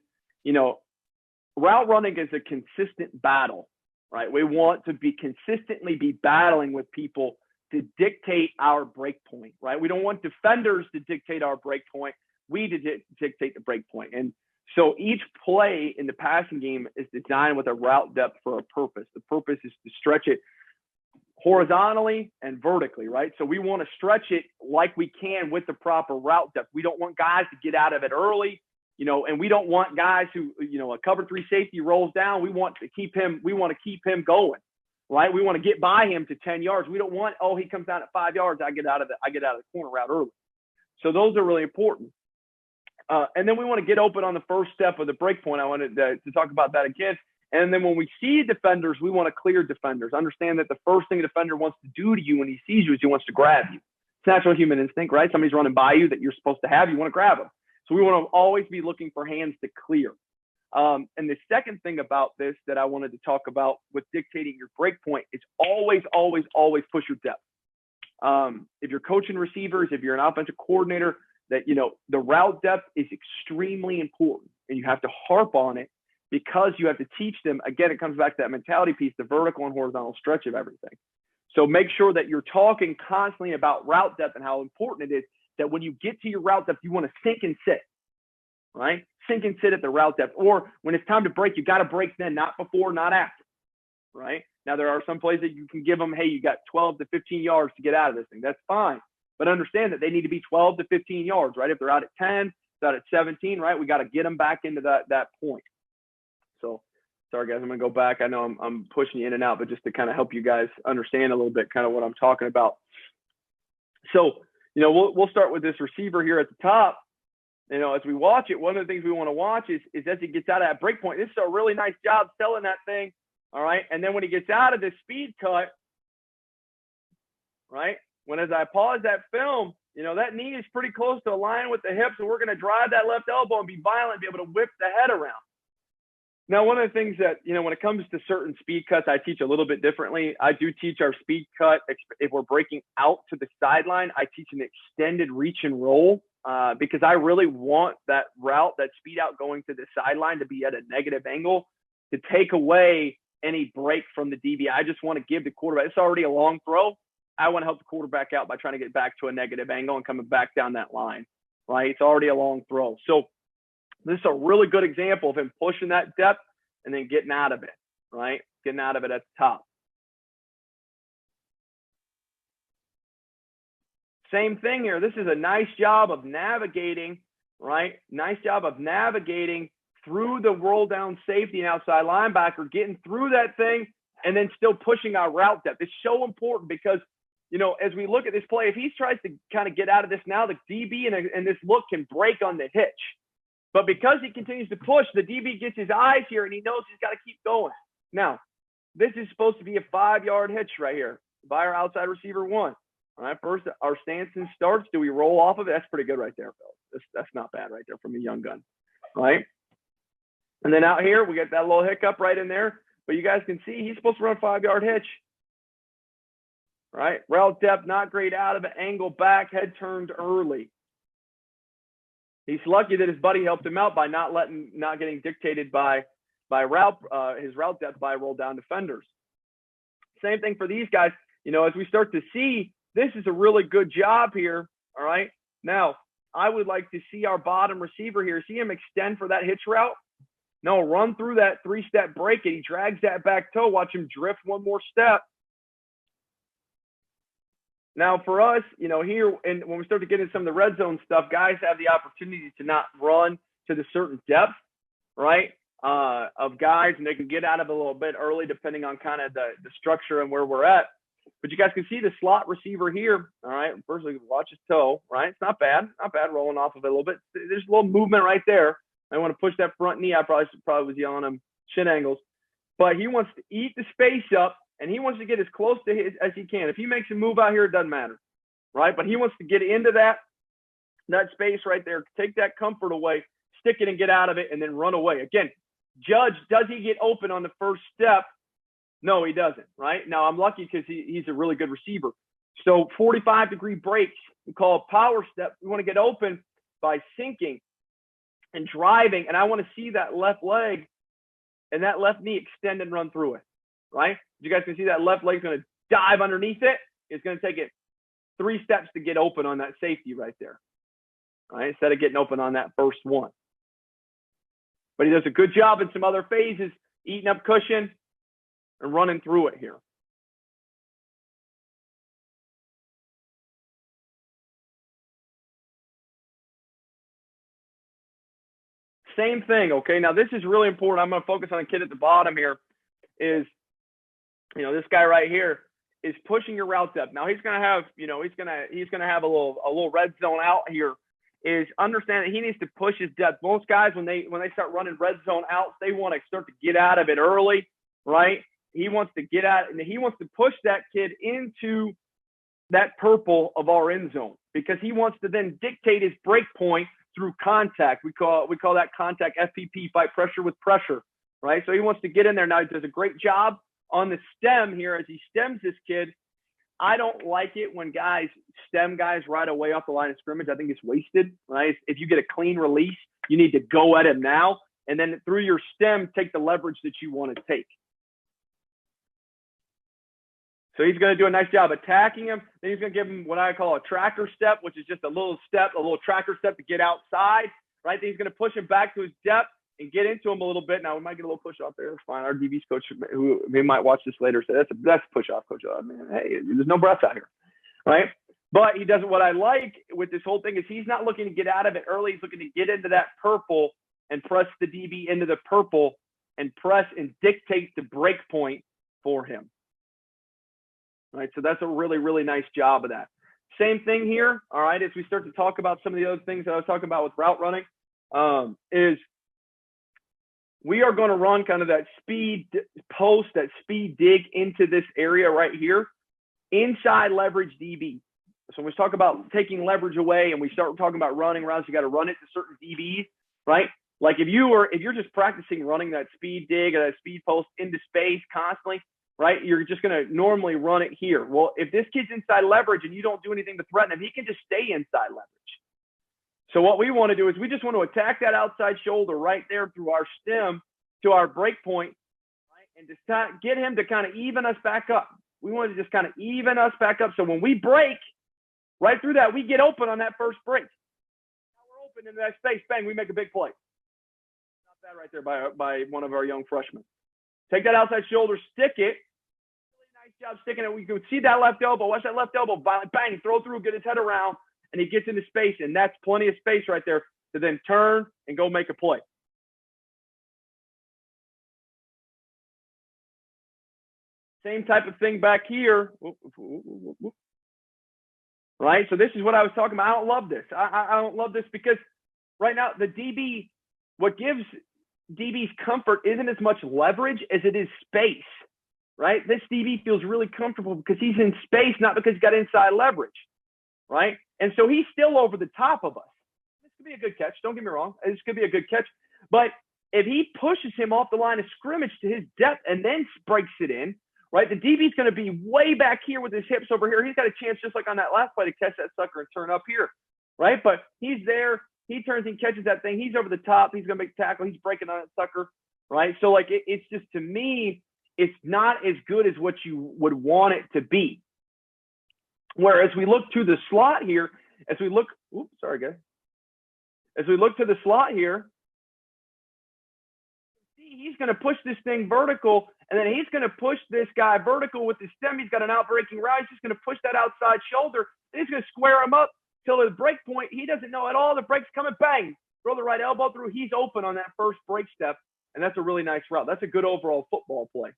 route running is a consistent battle, right? We want to consistently be battling with people to dictate our break point, right? We don't want defenders to dictate our break point. We dictate the break point. And so each play in the passing game is designed with a route depth for a purpose. The purpose is to stretch it horizontally and vertically, right? So we want to stretch it like we can with the proper route depth. We don't want guys to get out of it early, and we don't want guys who, a cover 3 safety rolls down. We want to keep him going, right? We want to get by him to 10 yards. We don't want, he comes down at 5 yards. I get out of the corner route early. So those are really important. And then we want to get open on the first step of the break point. I wanted to talk about that again. And then when we see defenders, we want to clear defenders. Understand that the first thing a defender wants to do to you when he sees you is he wants to grab you. It's natural human instinct, right? Somebody's running by you that you're supposed to have. You want to grab them. So we want to always be looking for hands to clear. And the second thing about this that I wanted to talk about with dictating your break point is always, always, always push your depth. If you're coaching receivers, if you're an offensive coordinator, that, the route depth is extremely important, and you have to harp on it because you have to teach them. Again, it comes back to that mentality piece, the vertical and horizontal stretch of everything. So make sure that you're talking constantly about route depth and how important it is that when you get to your route depth, you want to sink and sit, right? Sink and sit at the route depth. Or when it's time to break, you got to break then, not before, not after, right? Now, there are some plays that you can give them, hey, you got 12 to 15 yards to get out of this thing. That's fine. But understand that they need to be 12 to 15 yards, right? If they're out at 10, they're out at 17, right? We got to get them back into that point. So, sorry, guys, I'm going to go back. I know I'm pushing you in and out, but just to kind of help you guys understand a little bit kind of what I'm talking about. So, we'll start with this receiver here at the top. As we watch it, one of the things we want to watch is as he gets out of that break point. This is a really nice job selling that thing, all right? And then when he gets out of this speed cut, right, as I pause that film, that knee is pretty close to align with the hip, so we're going to drive that left elbow and be violent, be able to whip the head around. Now, one of the things that, when it comes to certain speed cuts, I teach a little bit differently. I do teach our speed cut. If we're breaking out to the sideline, I teach an extended reach and roll because I really want that route, that speed out going to the sideline to be at a negative angle to take away any break from the DB. I just want to give the quarterback, it's already a long throw. I want to help the quarterback out by trying to get back to a negative angle and coming back down that line, right? It's already a long throw. So this is a really good example of him pushing that depth and then getting out of it, right? Getting out of it at the top. Same thing here. This is a nice job of navigating, right? Nice job of navigating through the roll down safety and outside linebacker, getting through that thing and then still pushing our route depth. It's so important because, as we look at this play, if he tries to kind of get out of this now, the DB and this look can break on the hitch. But because he continues to push, the DB gets his eyes here and he knows he's got to keep going. Now, this is supposed to be a 5-yard hitch right here by our outside receiver 1. All right, first our stance and starts. Do we roll off of it? That's pretty good right there, Phil. That's not bad right there from a young gun, right? And then out here, we get that little hiccup right in there. But you guys can see he's supposed to run a 5-yard hitch. Right? Route depth, not great out of it. Angle back, head turned early. He's lucky that his buddy helped him out by not getting dictated by his route depth by roll down defenders. Same thing for these guys. As we start to see, this is a really good job here. All right. Now, I would like to see our bottom receiver here. See him extend for that hitch route. No, run through that 3-step break and he drags that back toe. Watch him drift one more step. Now, for us, here, and when we start to get into some of the red zone stuff, guys have the opportunity to not run to the certain depth, right, of guys, and they can get out of it a little bit early depending on kind of the structure and where we're at. But you guys can see the slot receiver here, all right? Firstly, watch his toe, right? It's not bad rolling off of it a little bit. There's a little movement right there. I want to push that front knee. I probably was yelling him shin angles. But he wants to eat the space up, and he wants to get as close to his as he can. If he makes a move out here, it doesn't matter, right? But he wants to get into that space right there, take that comfort away, stick it and get out of it, and then run away. Again, judge, does he get open on the first step? No, he doesn't, right? Now, I'm lucky because he's a really good receiver. So 45-degree breaks, we call it power step. We want to get open by sinking and driving, and I want to see that left leg and that left knee extend and run through it, right? You guys can see that left leg's going to dive underneath it, it's going to take it 3 steps to get open on that safety right there, right? Instead of getting open on that first one. But he does a good job in some other phases, eating up cushion and running through it here. Same thing, okay? Now, this is really important. I'm going to focus on the kid at the bottom here is, this guy right here is pushing your routes up. Now, he's going to have, he's going to have a little red zone out here. Is understand that he needs to push his depth. Most guys, when they start running red zone outs, they want to start to get out of it early, right? He wants to get out, and he wants to push that kid into that purple of our end zone because he wants to then dictate his break point through contact. We call that contact FPP, fight pressure with pressure, right? So he wants to get in there. Now, he does a great job on the stem here as he stems this kid. I don't like it when guys stem guys right away off the line of scrimmage. I think it's wasted, right? If you get a clean release, you need to go at him now. And then through your stem, take the leverage that you want to take. So he's going to do a nice job attacking him. Then he's going to give him what I call a tracker step, which is just a little tracker step to get outside, right? Then he's going to push him back to his depth and get into him a little bit. Now, we might get a little push off there. That's fine. Our DB's coach, who might watch this later, said that's a push off, coach. I mean, hey, there's no breath out here, right? But he doesn't. What I like with this whole thing is he's not looking to get out of it early. He's looking to get into that purple and press the DB into the purple and press and dictate the break point for him. Right, so that's a really, really nice job of that. Same thing here, all right, as we start to talk about some of the other things that I was talking about with route running, is we are going to run kind of that speed post, that speed dig into this area right here, inside leverage DB. So when we talk about taking leverage away and we start talking about running routes, you got to run it to certain DBs, right? Like if you're just practicing running that speed dig or that speed post into space constantly, right? You're just going to normally run it here. Well, if this kid's inside leverage and you don't do anything to threaten him, he can just stay inside leverage. So what we want to do is we just want to attack that outside shoulder right there through our stem to our break point, right? And just get him to kind of even us back up. We want to just kind of even us back up. So when we break right through that, we get open on that first break. Now we're open into that space. Bang, we make a big play. Not bad right there by one of our young freshmen. Take that outside shoulder, stick it. Really nice job sticking it. We could see that left elbow. Watch that left elbow. Bang, throw through, get his head around, and he gets into space. And that's plenty of space right there to then turn and go make a play. Same type of thing back here. Right? So this is what I was talking about. I don't love this. I don't love this because right now the DB, what gives DB's comfort isn't as much leverage as it is space, right? This DB feels really comfortable because he's in space, not because he's got inside leverage, right? And so he's still over the top of us. This could be a good catch. Don't get me wrong. This could be a good catch. But if he pushes him off the line of scrimmage to his depth and then breaks it in, right, the DB's going to be way back here with his hips over here. He's got a chance just like on that last play to catch that sucker and turn up here, right? But he's there. He turns and catches that thing. He's over the top. He's going to make a tackle. He's breaking on that sucker, right? So, like, it's just, to me, it's not as good as what you would want it to be. Whereas we look to the slot here, as we look – oops, sorry, guys. As we look to the slot here, he's going to push this thing vertical, and then he's going to push this guy vertical with his stem. He's got an out-breaking route. He's just going to push that outside shoulder. And he's going to square him up till the break point. He doesn't know at all. The break's coming, bang. Throw the right elbow through. He's open on that first break step, and that's a really nice route. That's a good overall football play.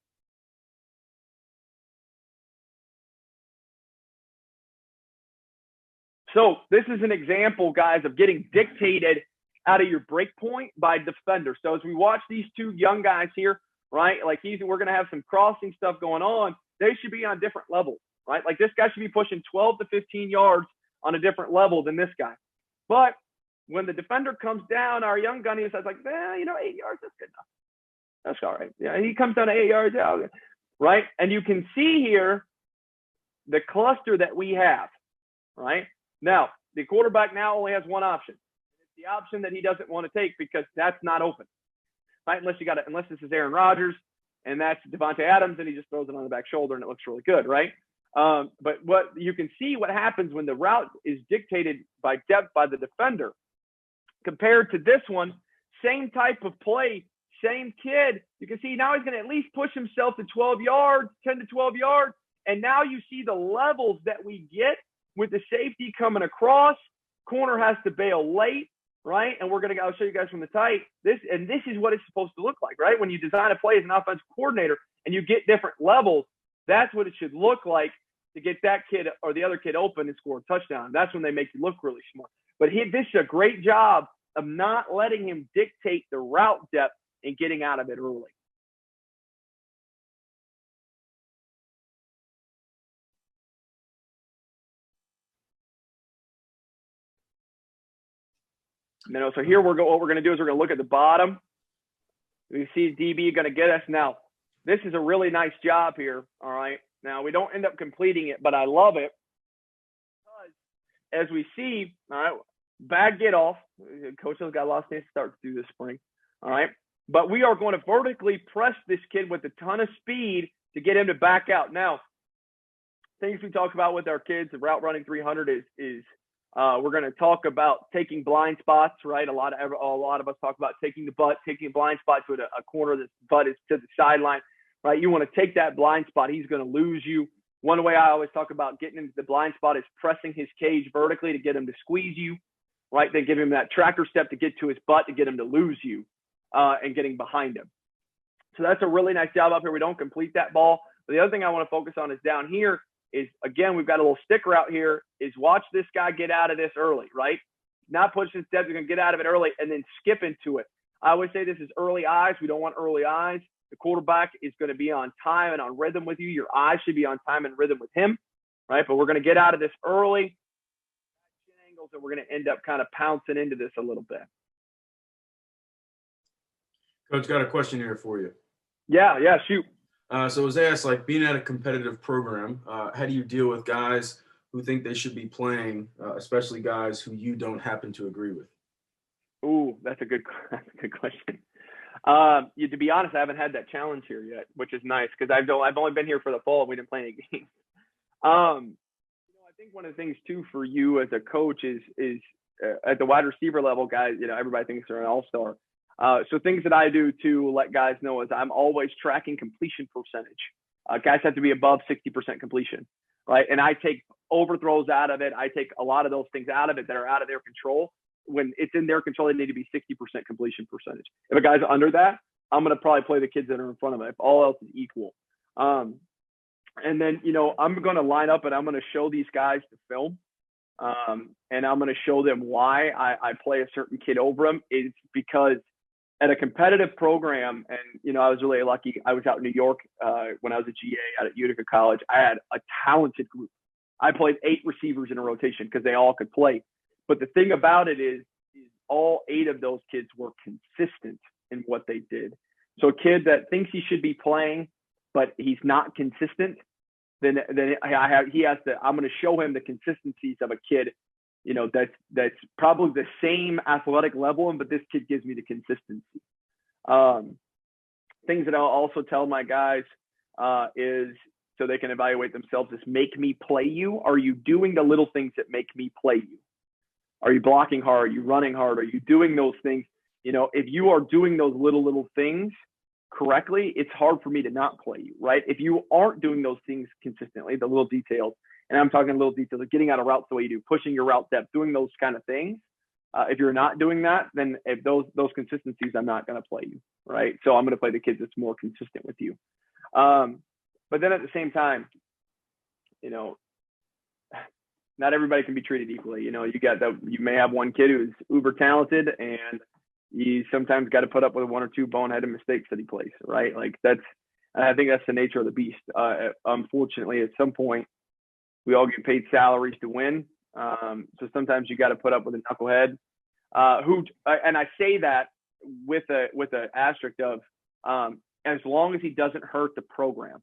So this is an example, guys, of getting dictated out of your break point by defender. So as we watch these two young guys here, right, like we're going to have some crossing stuff going on. They should be on different levels, right? Like this guy should be pushing 12 to 15 yards on a different level than this guy. But when the defender comes down, our young gunny says like, 8 yards, that's good enough. That's all right. Yeah, he comes down to 8 yards, yeah, right? And you can see here the cluster that we have, right? Now, the quarterback now only has one option. It's the option that he doesn't want to take because that's not open, right? Unless this is Aaron Rodgers and that's Devontae Adams and he just throws it on the back shoulder and it looks really good, right? But what you can see what happens when the route is dictated by depth by the defender compared to this one, same type of play, same kid. You can see now he's going to at least push himself to 12 yards, 10 to 12 yards. And now you see the levels that we get with the safety coming across. Corner has to bail late, right? And I'll show you guys from the tight. This is what it's supposed to look like, right? When you design a play as an offensive coordinator and you get different levels, that's what it should look like to get that kid or the other kid open and score a touchdown. That's when they make you look really smart. But this is a great job of not letting him dictate the route depth and getting out of it early. So here what we're going to do is we're going to look at the bottom. We see DB going to get us. Now, this is a really nice job here, all right? Now, we don't end up completing it, but I love it because as we see, all right, bad get off. Coach has got a lot of things to start to do this spring, all right? But we are going to vertically press this kid with a ton of speed to get him to back out. Now, things we talk about with our kids, the route running 300 is we're going to talk about taking blind spots, right? A lot of us talk about taking a blind spot to a corner that's butt is to the sideline, right? You want to take that blind spot. He's going to lose you. One way I always talk about getting into the blind spot is pressing his cage vertically to get him to squeeze you, right? Then give him that tracker step to get to his butt to get him to lose you and getting behind him. So that's a really nice job up here. We don't complete that ball. But the other thing I want to focus on is down here is, again, we've got a little sticker out here, is watch this guy get out of this early, right? Not push his steps, you're going to get out of it early and then skip into it. I always say this is early eyes. We don't want early eyes. The quarterback is going to be on time and on rhythm with you. Your eyes should be on time and rhythm with him, right? But we're going to get out of this early. Angles, and we're going to end up kind of pouncing into this a little bit. Coach, got a question here for you. Yeah, shoot. So it was asked, like, being at a competitive program, how do you deal with guys who think they should be playing, especially guys who you don't happen to agree with? Ooh, that's a good question. To be honest, I haven't had that challenge here yet, which is nice because I've only been here for the fall and we didn't play any games. I think one of the things too for you as a coach is at the wide receiver level, guys. Everybody thinks they're an all-star. So things that I do to let guys know is I'm always tracking completion percentage. Guys have to be above 60% completion, right? And I take overthrows out of it. I take a lot of those things out of it that are out of their control. When it's in their control, they need to be 60% completion percentage. If a guy's under that, I'm going to probably play the kids that are in front of him if all else is equal. And then, I'm going to line up and I'm going to show these guys the film. And I'm going to show them why I play a certain kid over them. Is because at a competitive program, and, I was really lucky. I was out in New York when I was a GA out at Utica College. I had a talented group. I played 8 receivers in a rotation because they all could play. But the thing about it is all 8 of those kids were consistent in what they did. So a kid that thinks he should be playing, but he's not consistent, then I'm going to show him the consistencies of a kid, that's probably the same athletic level, but this kid gives me the consistency. Things that I'll also tell my guys is so they can evaluate themselves is make me play you. Are you doing the little things that make me play you? Are you blocking hard? Are you running hard? Are you doing those things? If you are doing those little things correctly, it's hard for me to not play you, right? If you aren't doing those things consistently, the little details, and I'm talking little details of getting out of routes the way you do, pushing your route depth, doing those kind of things. If you're not doing that, then if those consistencies, I'm not going to play you, right? So I'm going to play the kids that's more consistent with you. But then at the same time, not everybody can be treated equally. You may have one kid who's uber talented and you sometimes got to put up with 1 or 2 boneheaded mistakes that he plays, right? I think that's the nature of the beast. Unfortunately, at some point, we all get paid salaries to win. So sometimes you got to put up with a knucklehead and I say that with a asterisk of, as long as he doesn't hurt the program,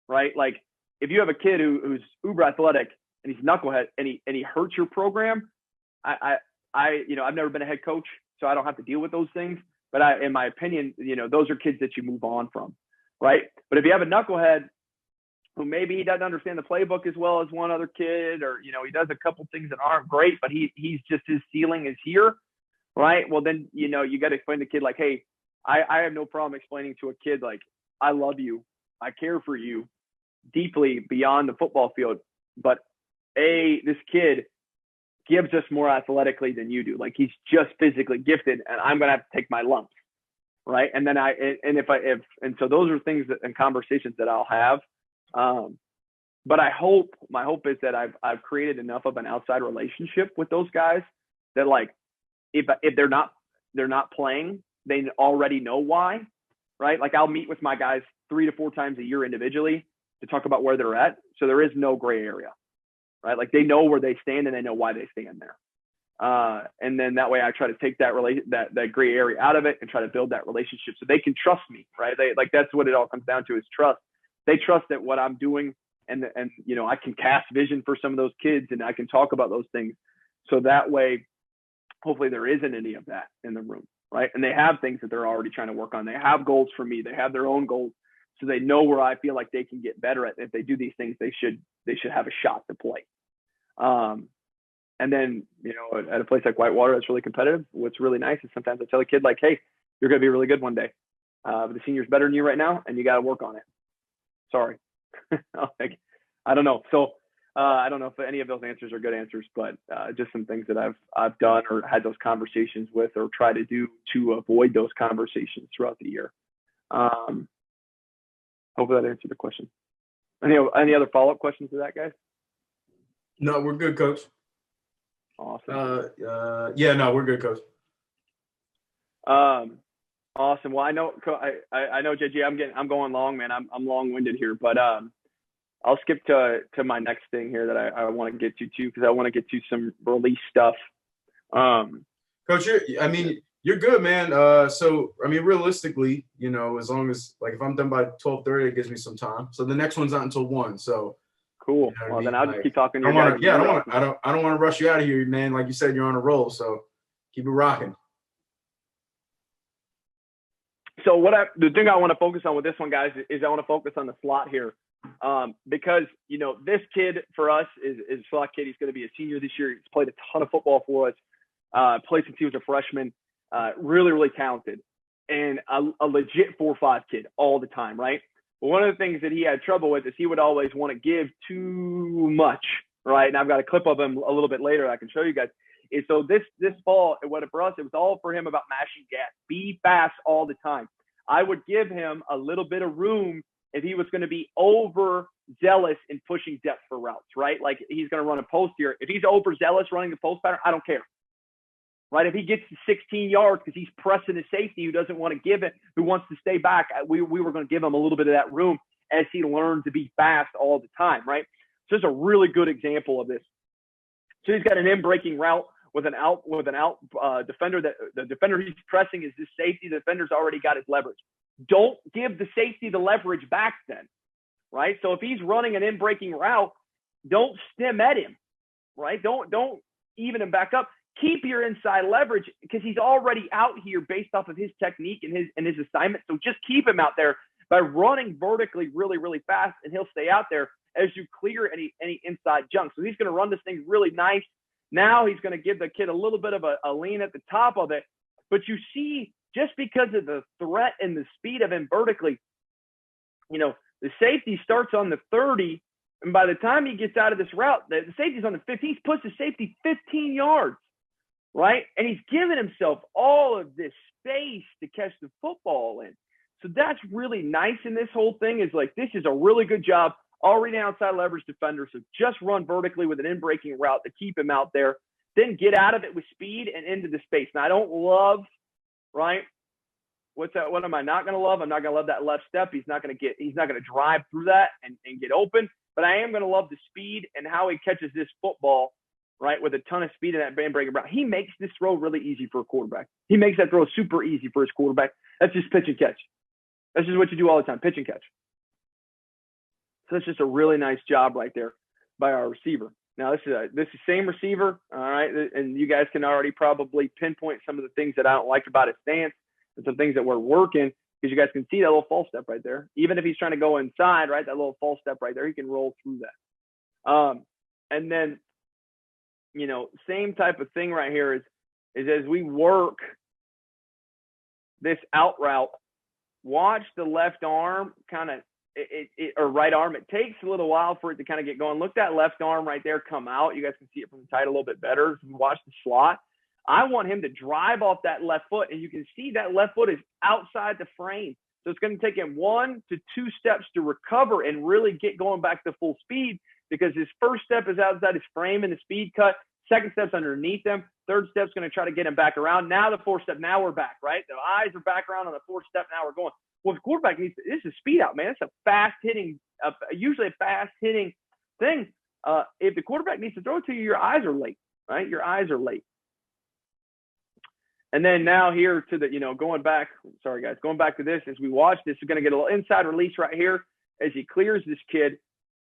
right? Like if you have a kid who's uber athletic and he's knucklehead and he hurts your program, I've never been a head coach, so I don't have to deal with those things. But in my opinion, those are kids that you move on from, right? But if you have a knucklehead who maybe he doesn't understand the playbook as well as one other kid, or, he does a couple things that aren't great, but he's just, his ceiling is here, right? Well, then, you got to explain to the kid, like, hey, I have no problem explaining to a kid, like, I love you. I care for you deeply beyond the football field. But this kid gives us more athletically than you do. Like, he's just physically gifted, and I'm going to have to take my lumps. Right. And then so those are things and conversations that I'll have. But my hope is that I've created enough of an outside relationship with those guys that, like, if they're not playing, they already know why, right? Like, I'll meet with my guys 3 to 4 times a year individually to talk about where they're at. So there is no gray area, right? Like, they know where they stand and they know why they stand there. And then that way I try to take that gray area out of it and try to build that relationship so they can trust me, right? That's what it all comes down to, is trust. They trust that what I'm doing and I can cast vision for some of those kids and I can talk about those things. So that way, hopefully there isn't any of that in the room, right? And they have things that they're already trying to work on. They have goals for me. They have their own goals. So they know where I feel like they can get better at. If they do these things, they should have a shot to play. And then, at a place like Whitewater that's really competitive, what's really nice is sometimes I tell a kid, like, hey, you're going to be really good one day. But the senior's better than you right now, and you got to work on it. Sorry. I don't know. So I don't know if any of those answers are good answers, but just some things that I've done or had those conversations with or try to do to avoid those conversations throughout the year. Hopefully that answered the question. Any other follow-up questions to that, guys? No, we're good, Coach. Awesome. Yeah, no, we're good, Coach. Awesome. Well, I know JG, I'm going long, man. I'm long-winded here, but I'll skip to my next thing here that I want to get to too, because I want to get to some release stuff. Coach, you're good, man. So realistically, as long as, like, if I'm done by 12:30, it gives me some time. So the next one's not until 1. So cool. Well, then I'll just keep talking to you guys. Yeah, I don't want to rush you out of here, man. Like you said, you're on a roll, so keep it rocking. So the thing I want to focus on with this one, guys, is I want to focus on the slot here. Because, this kid for us is a slot kid. He's going to be a senior this year. He's played a ton of football for us, played since he was a freshman, really, really talented, and a legit 4-5 kid all the time, right? But one of the things that he had trouble with is he would always want to give too much, right? And I've got a clip of him a little bit later I can show you guys. And so this fall, for us, it was all for him about mashing gas. Be fast all the time. I would give him a little bit of room if he was going to be overzealous in pushing depth for routes, right? Like, he's going to run a post here. If he's overzealous running the post pattern, I don't care, right? If he gets to 16 yards because he's pressing a safety who doesn't want to give it, who wants to stay back, we were going to give him a little bit of that room as he learned to be fast all the time, right? So it's a really good example of this. So he's got an in-breaking route with an out defender. That the defender he's pressing is this safety. The defender's already got his leverage. Don't give the safety the leverage back then, right? So if he's running an in-breaking route, don't stem at him, right? Don't even him back up. Keep your inside leverage because he's already out here based off of his technique and his assignment. So just keep him out there by running vertically really, really fast, and he'll stay out there as you clear any inside junk. So he's going to run this thing really nice. Now he's going to give the kid a little bit of a lean at the top of it. But you see, just because of the threat and the speed of him vertically, the safety starts on the 30, and by the time he gets out of this route, the safety's on the 15. He's pushed the safety 15 yards, right? And he's given himself all of this space to catch the football in. So that's really nice in this whole thing, is like, this is a really good job. Already outside leverage defender, so just run vertically with an in-breaking route to keep him out there. Then get out of it with speed and into the space. Now, I don't love, right? What am I not going to love? I'm not going to love that left step. He's not going to drive through that and get open. But I am going to love the speed and how he catches this football, right, with a ton of speed in that in-breaking route. He makes this throw really easy for a quarterback. He makes that throw super easy for his quarterback. That's just pitch and catch. That's just what you do all the time, pitch and catch. So it's just a really nice job right there by our receiver. Now, this is same receiver, all right, and you guys can already probably pinpoint some of the things that I don't like about his stance and some things that we're working. because you guys can see that little false step right there. Even if he's trying to go inside, right, that little false step right there, he can roll through that. And then, you know, same type of thing right here is as we work this out route, watch the left arm kind of or right arm. It takes a little while for it to kind of get going. Look, that left arm right there come out. You guys can see it from the tight a little bit better. If you watch the slot, I want him to drive off that left foot, and you can see that left foot is outside the frame. So it's going to take him 1 to 2 steps to recover and really get going back to full speed, because his first step is outside his frame in the speed cut. Second step's underneath him. Third step's going to try to get him back around. Now the fourth step, now we're back, right? The eyes are back around on the fourth step. Now we're going. Well, the quarterback needs – this is speed out, man. It's a fast-hitting usually a fast-hitting thing. If the quarterback needs to throw it to you, your eyes are late, right? Your eyes are late. And then now here to the, you know, going back to this, as we watch this, we're going to get a little inside release right here as he clears this kid.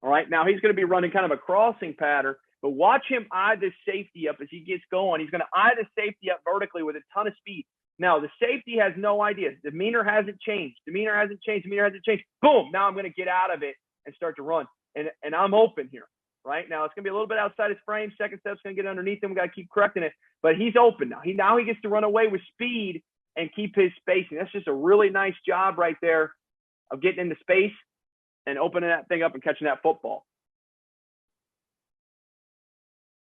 All right, now he's going to be running kind of a crossing pattern, but watch him eye this safety up as he gets going. He's going to eye the safety up vertically with a ton of speed. Now, the safety has no idea. Demeanor hasn't changed. Boom, now I'm going to get out of it and start to run. And I'm open here, right? Now, it's going to be a little bit outside his frame. Second step's going to get underneath him. We got to keep correcting it. But he's open now. He gets to run away with speed and keep his spacing. That's just a really nice job right there of getting into space and opening that thing up and catching that football.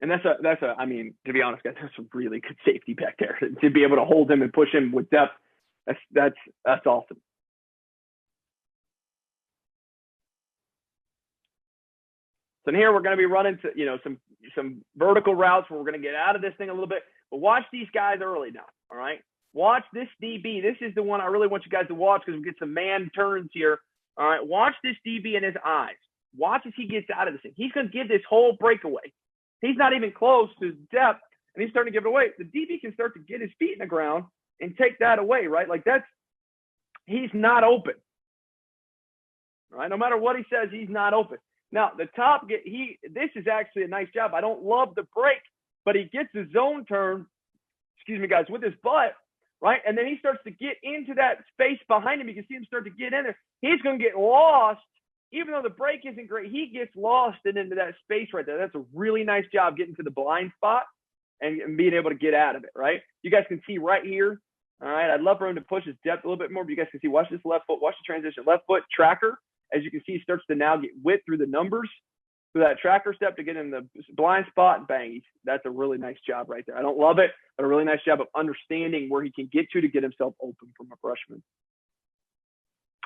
And I mean, to be honest, guys, that's a really good safety back there. To be able to hold him and push him with depth, that's awesome. So here we're going to be running to, you know, some vertical routes where we're going to get out of this thing a little bit. But watch these guys early now, all right? Watch this DB. This is the one I really want you guys to watch because we get some man turns here. All right, watch this DB in his eyes. Watch as he gets out of this thing. He's going to give this whole breakaway. He's not even close to depth, and he's starting to give it away. The DB can start to get his feet in the ground and take that away, right? Like he's not open. All right, no matter what he says, he's not open. Now, the top, this is actually a nice job. I don't love the break, but he gets his zone turn, with his butt, right? And then he starts to get into that space behind him. You can see him start to get in there. He's going to get lost. Even though the break isn't great, he gets lost and into that space right there. That's a really nice job getting to the blind spot and being able to get out of it, right? You guys can see right here, all right? I'd love for him to push his depth a little bit more, but you guys can see, watch this left foot, watch the transition. Left foot tracker, as you can see, starts to now get width through the numbers, through that tracker step to get in the blind spot and bang. That's a really nice job right there. I don't love it, but a really nice job of understanding where he can get to get himself open from a freshman.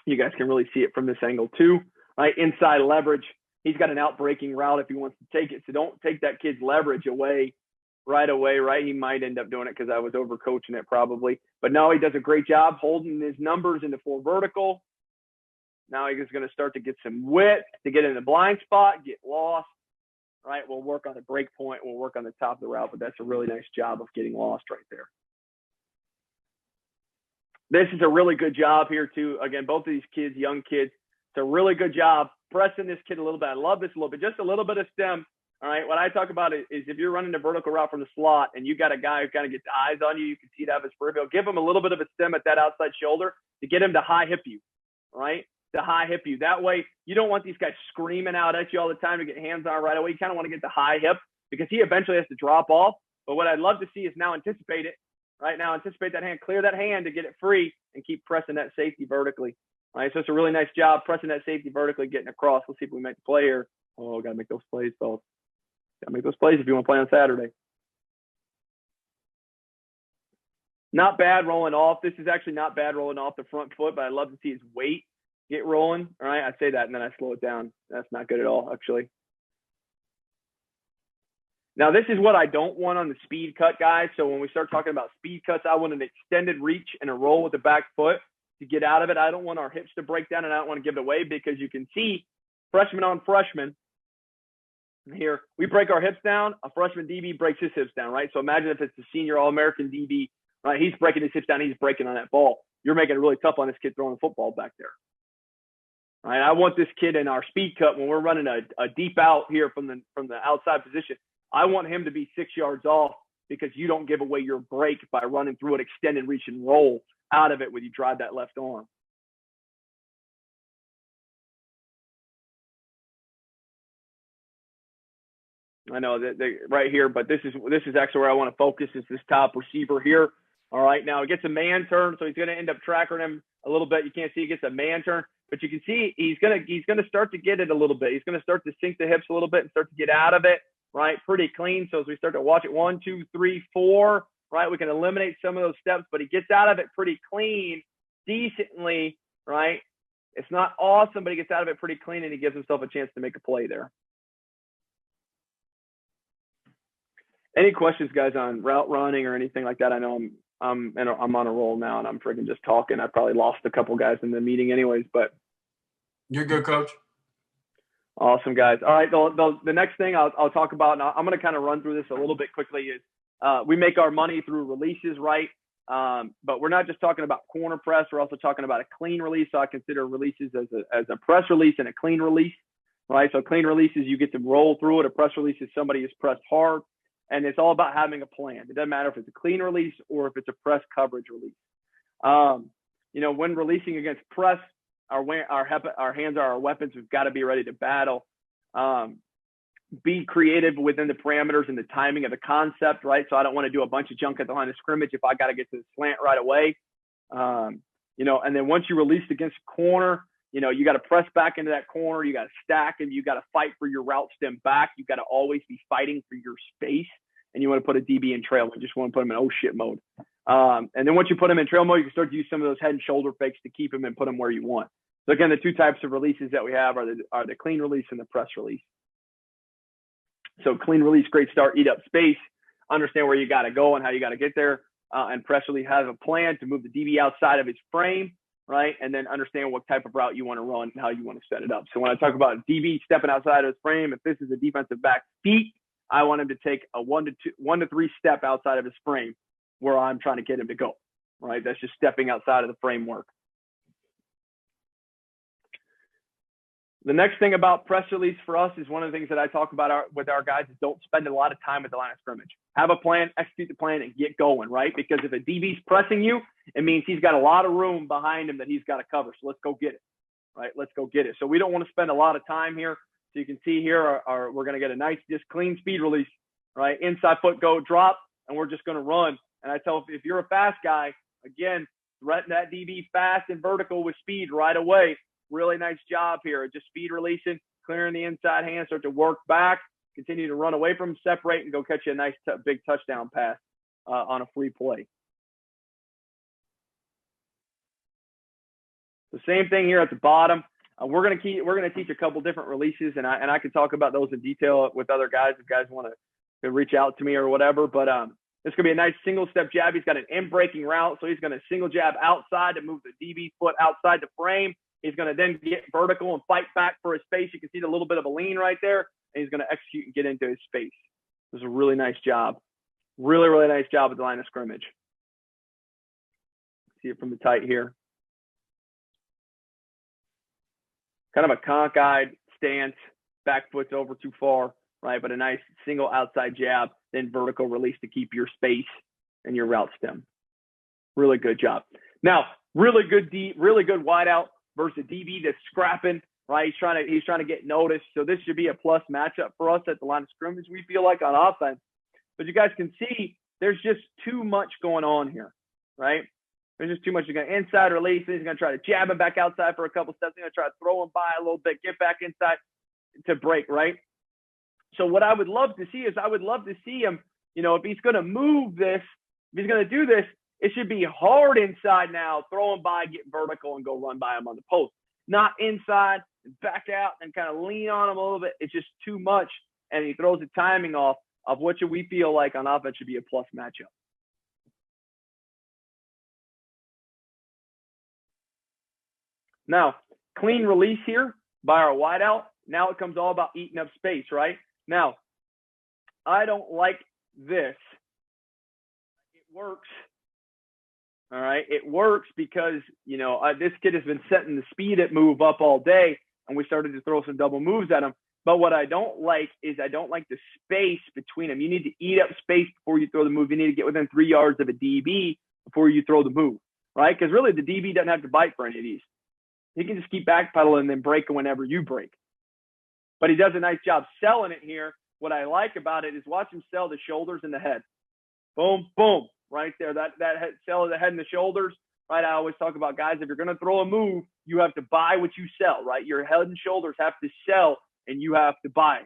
You guys can really see it from this angle too. Right, inside leverage. He's got an out-breaking route if he wants to take it. So don't take that kid's leverage away right away, right? He might end up doing it because I was overcoaching it probably. But no, he does a great job holding his numbers into full vertical. Now he's going to start to get some width to get in the blind spot, get lost. Right, we'll work on the break point. We'll work on the top of the route, but that's a really nice job of getting lost right there. This is a really good job here too. Again, both of these kids, young kids, it's a really good job pressing this kid a little bit. I love this a little bit, just a little bit of stem. All right, what I talk about is if you're running a vertical route from the slot and you got a guy who kind of gets eyes on you, you can see it out of his peripheral. Give him a little bit of a stem at that outside shoulder to get him to high hip you, right? To high hip you. That way, you don't want these guys screaming out at you all the time to get hands on right away. You kind of want to get the high hip because he eventually has to drop off. But what I'd love to see is now anticipate it. Right now, anticipate that hand, clear that hand to get it free and keep pressing that safety vertically. All right, so it's a really nice job pressing that safety vertically, getting across. Let's see if we make the play here. Oh, got to make those plays, fellas. Got to make those plays if you want to play on Saturday. Not bad rolling off. This is actually not bad rolling off the front foot, but I'd love to see his weight get rolling. All right, I say that, and then I slow it down. That's not good at all, actually. Now, this is what I don't want on the speed cut, guys. So when we start talking about speed cuts, I want an extended reach and a roll with the back foot to get out of it. I don't want our hips to break down, and I don't want to give it away because you can see freshman on freshman here. We break our hips down. A freshman DB breaks his hips down, right? So imagine if it's a senior All-American DB, right? He's breaking his hips down. He's breaking on that ball. You're making it really tough on this kid throwing the football back there. All right, I want this kid in our speed cut when we're running a deep out here from the outside position. I want him to be 6 yards off because you don't give away your break by running through an extended reach and roll out of it when you drive that left arm. I know that right here, but this is actually where I want to focus, is this top receiver here. All right, now it gets a man turn, so he's going to end up tracking him a little bit. You can't see he gets a man turn, but you can see he's going to start to get it a little bit. He's going to start to sink the hips a little bit and start to get out of it, right? Pretty clean. So as we start to watch it, 1, 2, 3, 4, right? We can eliminate some of those steps, but he gets out of it pretty clean, decently, right? It's not awesome, but he gets out of it pretty clean, and he gives himself a chance to make a play there. Any questions, guys, on route running or anything like that? I know I'm on a roll now, and I'm freaking just talking. I probably lost a couple guys in the meeting anyways, but you're good, Coach. Awesome, guys. All right, the next thing I'll talk about, and I'm going to kind of run through this a little bit quickly, is we make our money through releases, right? But we're not just talking about corner press. We're also talking about a clean release. So I consider releases as a press release and a clean release, right? So clean releases, you get to roll through it. A press release is somebody who's pressed hard. And it's all about having a plan. It doesn't matter if it's a clean release or if it's a press coverage release. When releasing against press, our hands are our weapons. We've got to be ready to battle. Be creative within the parameters and the timing of the concept, right? So I don't want to do a bunch of junk at the line of scrimmage if I got to get to the slant right away. And then once you release against corner, you got to press back into that corner. You got to stack, and you got to fight for your route stem back. You got to always be fighting for your space, and you want to put a DB in trail. You just want to put him in oh shit mode. And then once you put him in trail mode, you can start to use some of those head and shoulder fakes to keep him and put him where you want. So again, the two types of releases that we have are the clean release and the press release. So clean release, great start, eat up space, understand where you got to go and how you got to get there. And press release has a plan to move the DB outside of his frame, right? And then understand what type of route you want to run and how you want to set it up. So when I talk about DB stepping outside of his frame, if this is a defensive back feet, I want him to take a 1 to 3 step outside of his frame where I'm trying to get him to go, right? That's just stepping outside of the framework. The next thing about press release for us is one of the things that I talk about with our guys is don't spend a lot of time at the line of scrimmage. Have a plan, execute the plan, and get going, right? Because if a DB's pressing you, it means he's got a lot of room behind him that he's got to cover. So let's go get it, right? Let's go get it. So we don't want to spend a lot of time here. So you can see here, we're going to get a nice, just clean speed release, right? Inside foot go drop, and we're just going to run. And I tell if you're a fast guy, again, threaten that DB fast and vertical with speed right away. Really nice job here. Just speed releasing, clearing the inside hand, start to work back, continue to run away from him, separate, and go catch you a nice big touchdown pass on a free play. The same thing here at the bottom. We're gonna teach a couple different releases, and I can talk about those in detail with other guys if guys want to reach out to me or whatever. But this gonna be a nice single step jab. He's got an in breaking route, so he's gonna single jab outside to move the DB foot outside the frame. He's going to then get vertical and fight back for his space. You can see the little bit of a lean right there, and he's going to execute and get into his space. This is a really nice job. Really, really nice job at the line of scrimmage. See it from the tight here. Kind of a cockeyed stance, back foot's over too far, right? But a nice single outside jab, then vertical release to keep your space and your route stem. Really good job. Now, really good wide out versus a DB that's scrapping, right? He's trying to get noticed. So this should be a plus matchup for us at the line of scrimmage, we feel like, on offense. But you guys can see there's just too much going on here, right? There's just too much. He's going to inside release. He's going to try to jab him back outside for a couple steps. He's going to try to throw him by a little bit, get back inside to break, right? So what I would love to see is I would love to see him, if he's going to move this, if he's going to do this, it should be hard inside now, throw him by, get vertical, and go run by him on the post. Not inside, and back out, and kind of lean on him a little bit. It's just too much, and he throws the timing off of what should we feel like on offense should be a plus matchup. Now, clean release here by our wideout. Now it comes all about eating up space, right? Now, I don't like this. It works. All right, it works because, this kid has been setting the speed at move up all day, and we started to throw some double moves at him. But what I don't like is I don't like the space between them. You need to eat up space before you throw the move. You need to get within 3 yards of a DB before you throw the move, right? Because really the DB doesn't have to bite for any of these. He can just keep backpedaling and then break whenever you break. But he does a nice job selling it here what I like about it is watch him sell the shoulders and the head. Boom, boom, right there. That sell of the head and the shoulders, right? I always talk about, guys, if you're going to throw a move, you have to buy what you sell, right? Your head and shoulders have to sell, and you have to buy.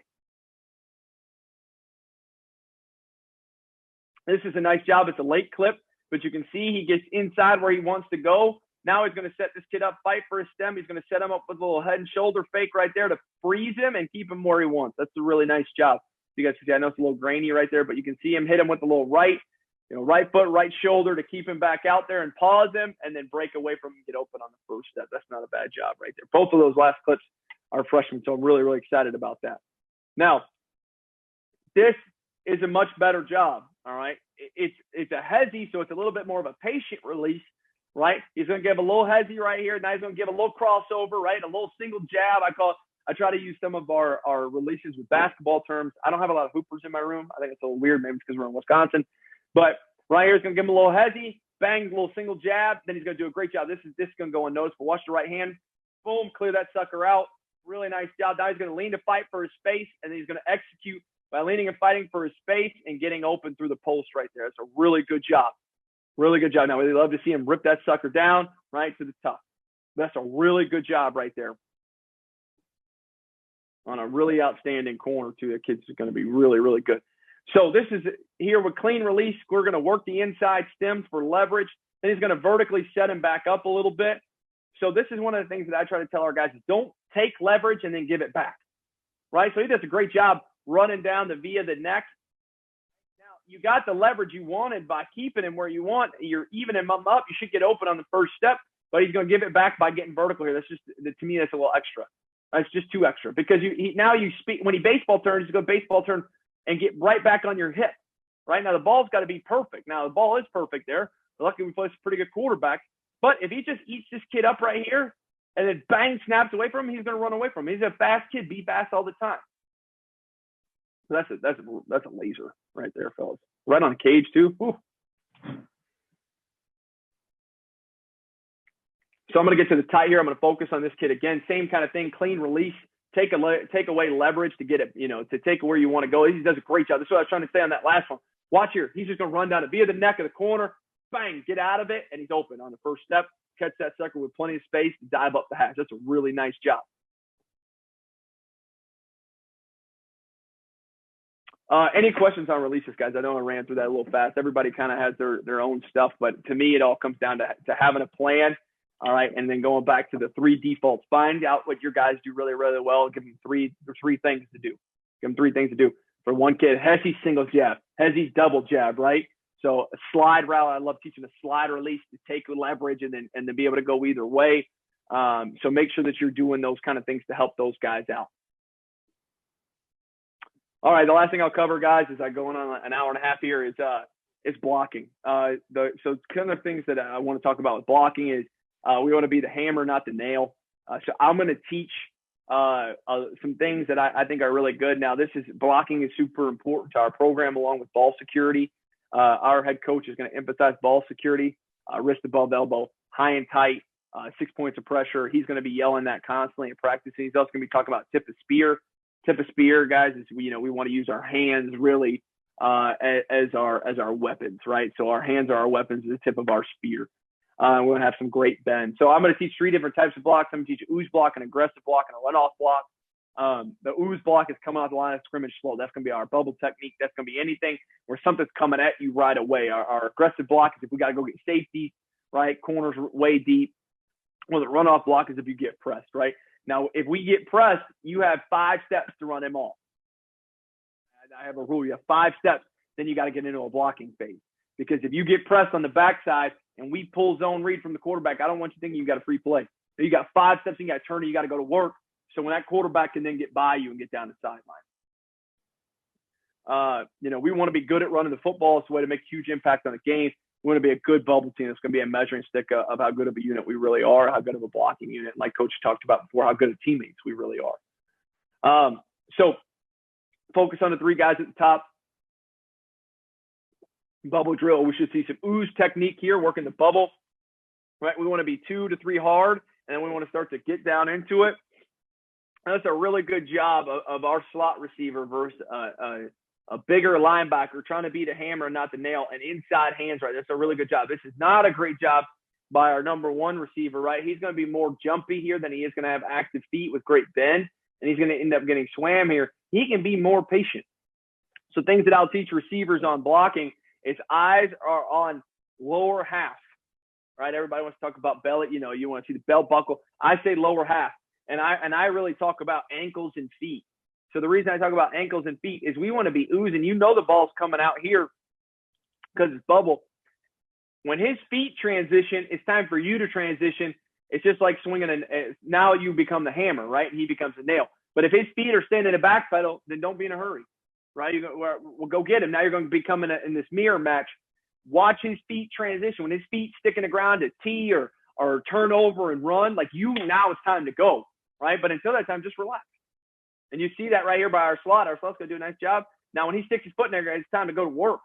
This is a nice job. It's a late clip, but you can see he gets inside where he wants to go. Now he's going to set this kid up, fight for his stem. He's going to set him up with a little head and shoulder fake right there to freeze him and keep him where he wants. That's a really nice job. You guys can see, I know it's a little grainy right there, but you can see him hit him with a little right foot, right shoulder to keep him back out there and pause him, and then break away from him and get open on the first step. That's not a bad job right there. Both of those last clips are freshmen, so I'm really, really excited about that. Now, this is a much better job, all right? It's a hezzy, so it's a little bit more of a patient release, right? He's going to give a little hezzy right here. Now he's going to give a little crossover, right? A little single jab. I try to use some of our releases with basketball terms. I don't have a lot of hoopers in my room. I think it's a little weird, maybe because we're in Wisconsin. But right here is going to give him a little hezzy, bang, a little single jab. Then he's going to do a great job. This is going to go unnoticed, but watch the right hand. Boom, clear that sucker out. Really nice job. Now he's going to lean to fight for his space, and then he's going to execute by leaning and fighting for his space and getting open through the post right there. It's a really good job. Really good job. Now, we'd love to see him rip that sucker down right to the top. That's a really good job right there. On a really outstanding corner, too. The kid's going to be really, really good. So this is here with clean release. We're going to work the inside stems for leverage. Then he's going to vertically set him back up a little bit. So this is one of the things that I try to tell our guys is don't take leverage and then give it back, right? So he does a great job running down the via the neck. Now, you got the leverage you wanted by keeping him where you want. You're evening him up. You should get open on the first step, but he's going to give it back by getting vertical here. That's just, to me, that's a little extra. That's just too extra because now you speak when he baseball turns, you go baseball turn and get right back on your hip. Right now, the ball's got to be perfect. Now, the ball is perfect there. Luckily, we play some pretty good quarterback. But if he just eats this kid up right here and then bang, snaps away from him, he's going to run away from him. He's a fast kid. Be fast all the time. So that's a laser right there, fellas. Right on the cage, too. Whew. So I'm going to get to the tight here. I'm going to focus on this kid again. Same kind of thing, clean release. Take away leverage to get it, to take where you want to go. He does a great job. This is what I was trying to say on that last one. Watch here. He's just going to run down it via the neck of the corner. Bang, get out of it, and he's open on the first step. Catch that sucker with plenty of space to dive up the hash. That's a really nice job. Any questions on releases, guys? I know I ran through that a little fast. Everybody kind of has their own stuff, but to me, it all comes down to having a plan. All right, and then going back to the 3 defaults. Find out what your guys do really, really well. Give them three things to do. Give them 3 things to do. For one kid, Hezzy's single jab, Hezzy's double jab, right? So a slide route. I love teaching a slide release to take leverage and then be able to go either way. So make sure that you're doing those kind of things to help those guys out. All right, the last thing I'll cover, guys, as I go on an hour and a half here is blocking. So kind of things that I want to talk about with blocking is we want to be the hammer, not the nail. So I'm going to teach some things that I think are really good. Now, blocking is super important to our program along with ball security. Our head coach is going to emphasize ball security, wrist above elbow, high and tight, 6 points of pressure. He's going to be yelling that constantly in practicing. He's also going to be talking about tip of spear. Tip of spear, guys, is we want to use our hands really as our weapons, right? So our hands are our weapons, the tip of our spear. We're going to have some great bends. So I'm going to teach 3 different types of blocks. I'm going to teach ooze block, an aggressive block, and a runoff block. The ooze block is coming off the line of scrimmage slow. That's going to be our bubble technique. That's going to be anything where something's coming at you right away. Our aggressive block is if we got to go get safety, right? Corners way deep. Well, the runoff block is if you get pressed, right? Now, if we get pressed, you have 5 steps to run him off. I have a rule. You have 5 steps, then you got to get into a blocking phase. Because if you get pressed on the backside and we pull zone read from the quarterback, I don't want you thinking you got a free play. So you got 5 steps, you got to turn it, you got to go to work. So when that quarterback can then get by you and get down the sideline. We want to be good at running the football. It's a way to make a huge impact on the game. We want to be a good bubble team. It's going to be a measuring stick of how good of a unit we really are, how good of a blocking unit. Like Coach talked about before, how good of teammates we really are. So focus on the 3 guys at the top. Bubble drill. We should see some ooze technique here, working the bubble. Right? We want to be 2 to 3 hard, and then we want to start to get down into it. That's a really good job of our slot receiver versus a bigger linebacker trying to be the hammer and not the nail, and inside hands, right? That's a really good job. This is not a great job by our number one receiver, right? He's going to be more jumpy here than he is going to have active feet with great bend, and he's going to end up getting swam here. He can be more patient. So things that I'll teach receivers on blocking is eyes are on lower half, right? Everybody wants to talk about belly. You know, you want to see the belt buckle. I say lower half, and I really talk about ankles and feet. So the reason I talk about ankles and feet is we want to be oozing. You know the ball's coming out here because it's bubble. When his feet transition, it's time for you to transition. It's just like swinging, now you become the hammer, right? And he becomes the nail. But if his feet are staying in the back pedal, then don't be in a hurry, right? We'll go get him. Now you're going to become in this mirror match. Watch his feet transition. When his feet stick in the ground to tee or turn over and run, now it's time to go, right? But until that time, just relax. And you see that right here by our slot. Our slot's going to do a nice job. Now, when he sticks his foot in there, it's time to go to work.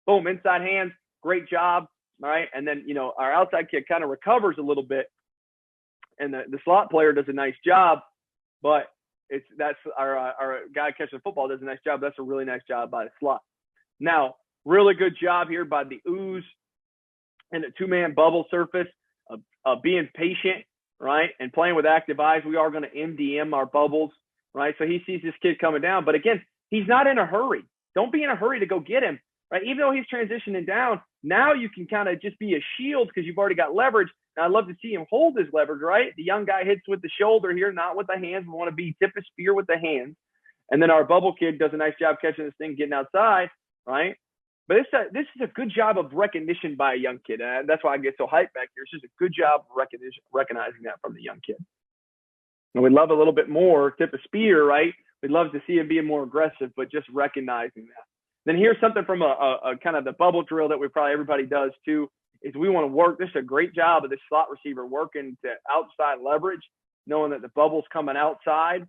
Boom, inside hands, great job. All right. And then, our outside kid kind of recovers a little bit. And the slot player does a nice job. But that's our guy catching the football does a nice job. That's a really nice job by the slot. Now, really good job here by the ooze and the two-man bubble surface of being patient, right, and playing with active eyes. We are going to MDM our bubbles, right? So he sees this kid coming down. But, again, he's not in a hurry. Don't be in a hurry to go get him, right? Even though he's transitioning down, now you can kind of just be a shield because you've already got leverage. And I'd love to see him hold his leverage, right? The young guy hits with the shoulder here, not with the hands. We want to be tip of spear with the hands. And then our bubble kid does a nice job catching this thing, getting outside, right? But this is a good job of recognition by a young kid. And that's why I get so hyped back here. It's just a good job of recognizing that from the young kid. And we'd love a little bit more tip of spear, right? We'd love to see him being more aggressive, but just recognizing that. Then here's something from a kind of the bubble drill that everybody does too, is we want to work. This is a great job of this slot receiver working to outside leverage, knowing that the bubble's coming outside.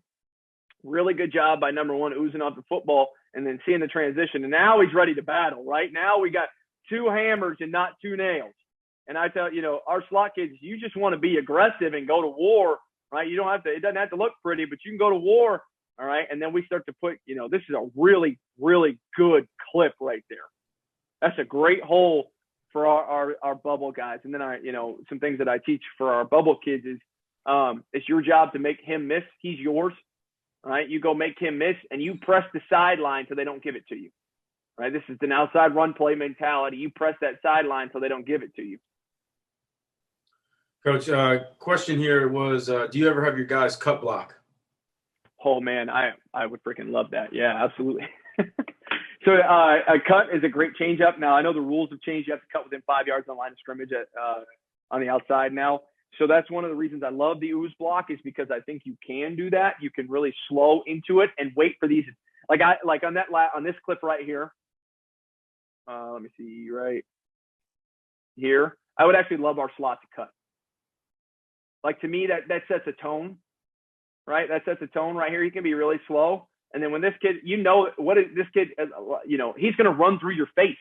Really good job by number one, oozing off the football and then seeing the transition. And now he's ready to battle, right? Now we got two hammers and not two nails. And I tell our slot kids, you just want to be aggressive and go to war, right? You don't have to, it doesn't have to look pretty, but you can go to war. All right. And then we start to put, this is a really, really good clip right there. That's a great hole for our bubble guys. And then some things that I teach for our bubble kids is it's your job to make him miss. He's yours. All right. You go make him miss and you press the sideline so they don't give it to you. All right. This is an outside run play mentality. You press that sideline so they don't give it to you. Coach, question here was, do you ever have your guys cut block? Oh man, I would freaking love that. Yeah, absolutely. So a cut is a great change up. Now I know the rules have changed. You have to cut within 5 yards on the line of scrimmage on the outside now. So that's one of the reasons I love the ooze block is because I think you can do that. You can really slow into it and wait for these. Like on this clip right here. Let me see right here. I would actually love our slot to cut. Like to me, that sets a tone. Right, that sets a tone right here. He can be really slow, and then when this kid, he's going to run through your face,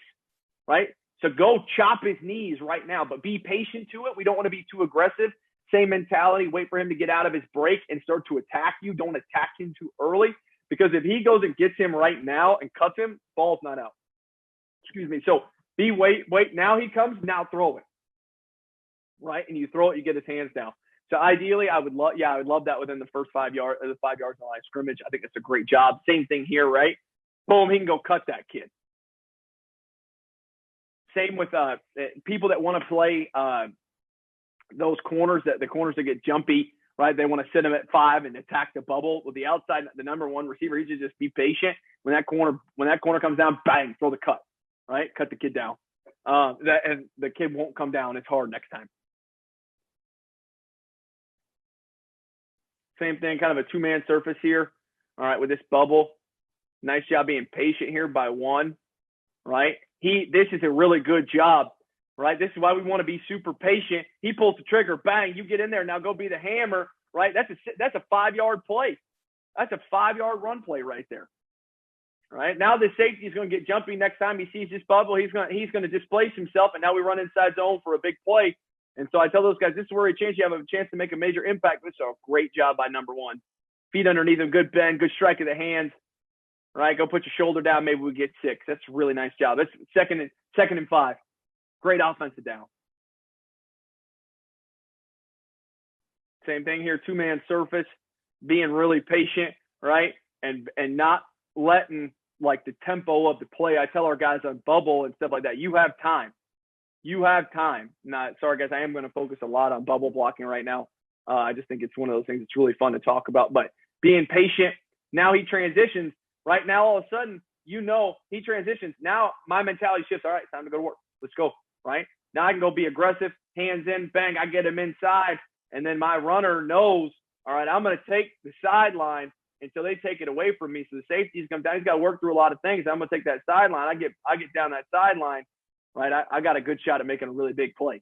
right? So go chop his knees right now, but be patient to it. We don't want to be too aggressive. Same mentality. Wait for him to get out of his break and start to attack you. Don't attack him too early because if he goes and gets him right now and cuts him, ball's not out. Excuse me. So wait. Now he comes. Now throw it. Right, and you throw it. You get his hands down. So ideally, I would love that within the first 5 yards, the 5 yards on the line of scrimmage. I think it's a great job. Same thing here, right? Boom, he can go cut that kid. Same with people that want to play those corners, the corners that get jumpy, right? They want to sit them at 5 and attack the bubble. With the outside, the number one receiver, he should just be patient. When that corner comes down, bang, throw the cut, right? Cut the kid down. And the kid won't come down as hard next time. Same thing, kind of a two-man surface here, all right, with this bubble. Nice job being patient here by one, right? This is a really good job, right? This is why we want to be super patient. He pulls the trigger, bang, you get in there, now go be the hammer, right? That's a 5-yard play. That's a 5-yard run play right there, right? Now the safety is going to get jumpy next time he sees this bubble. He's going to displace himself, and now we run inside zone for a big play. And so I tell those guys, this is where you have a chance to make a major impact. This is a great job by number one. feet underneath him, good bend, good strike of the hands, right? Go put your shoulder down, maybe we get 6. That's a really nice job. That's second and 5. Great offensive down. Same thing here, 2-man surface, being really patient, right? And not letting like the tempo of the play. I tell our guys on bubble and stuff like that, you have time. You have time. Sorry guys, I am going to focus a lot on bubble blocking right now. I just think it's one of those things that's really fun to talk about, but being patient. Now he transitions. Right now, all of a sudden, he transitions. Now my mentality shifts. All right, time to go to work. Let's go, right? Now I can go be aggressive, hands in, bang, I get him inside. And then my runner knows, all right, I'm going to take the sideline until they take it away from me. So the safety's come down. He's got to work through a lot of things. I'm going to take that sideline. I get down that sideline, right? I got a good shot at making a really big play.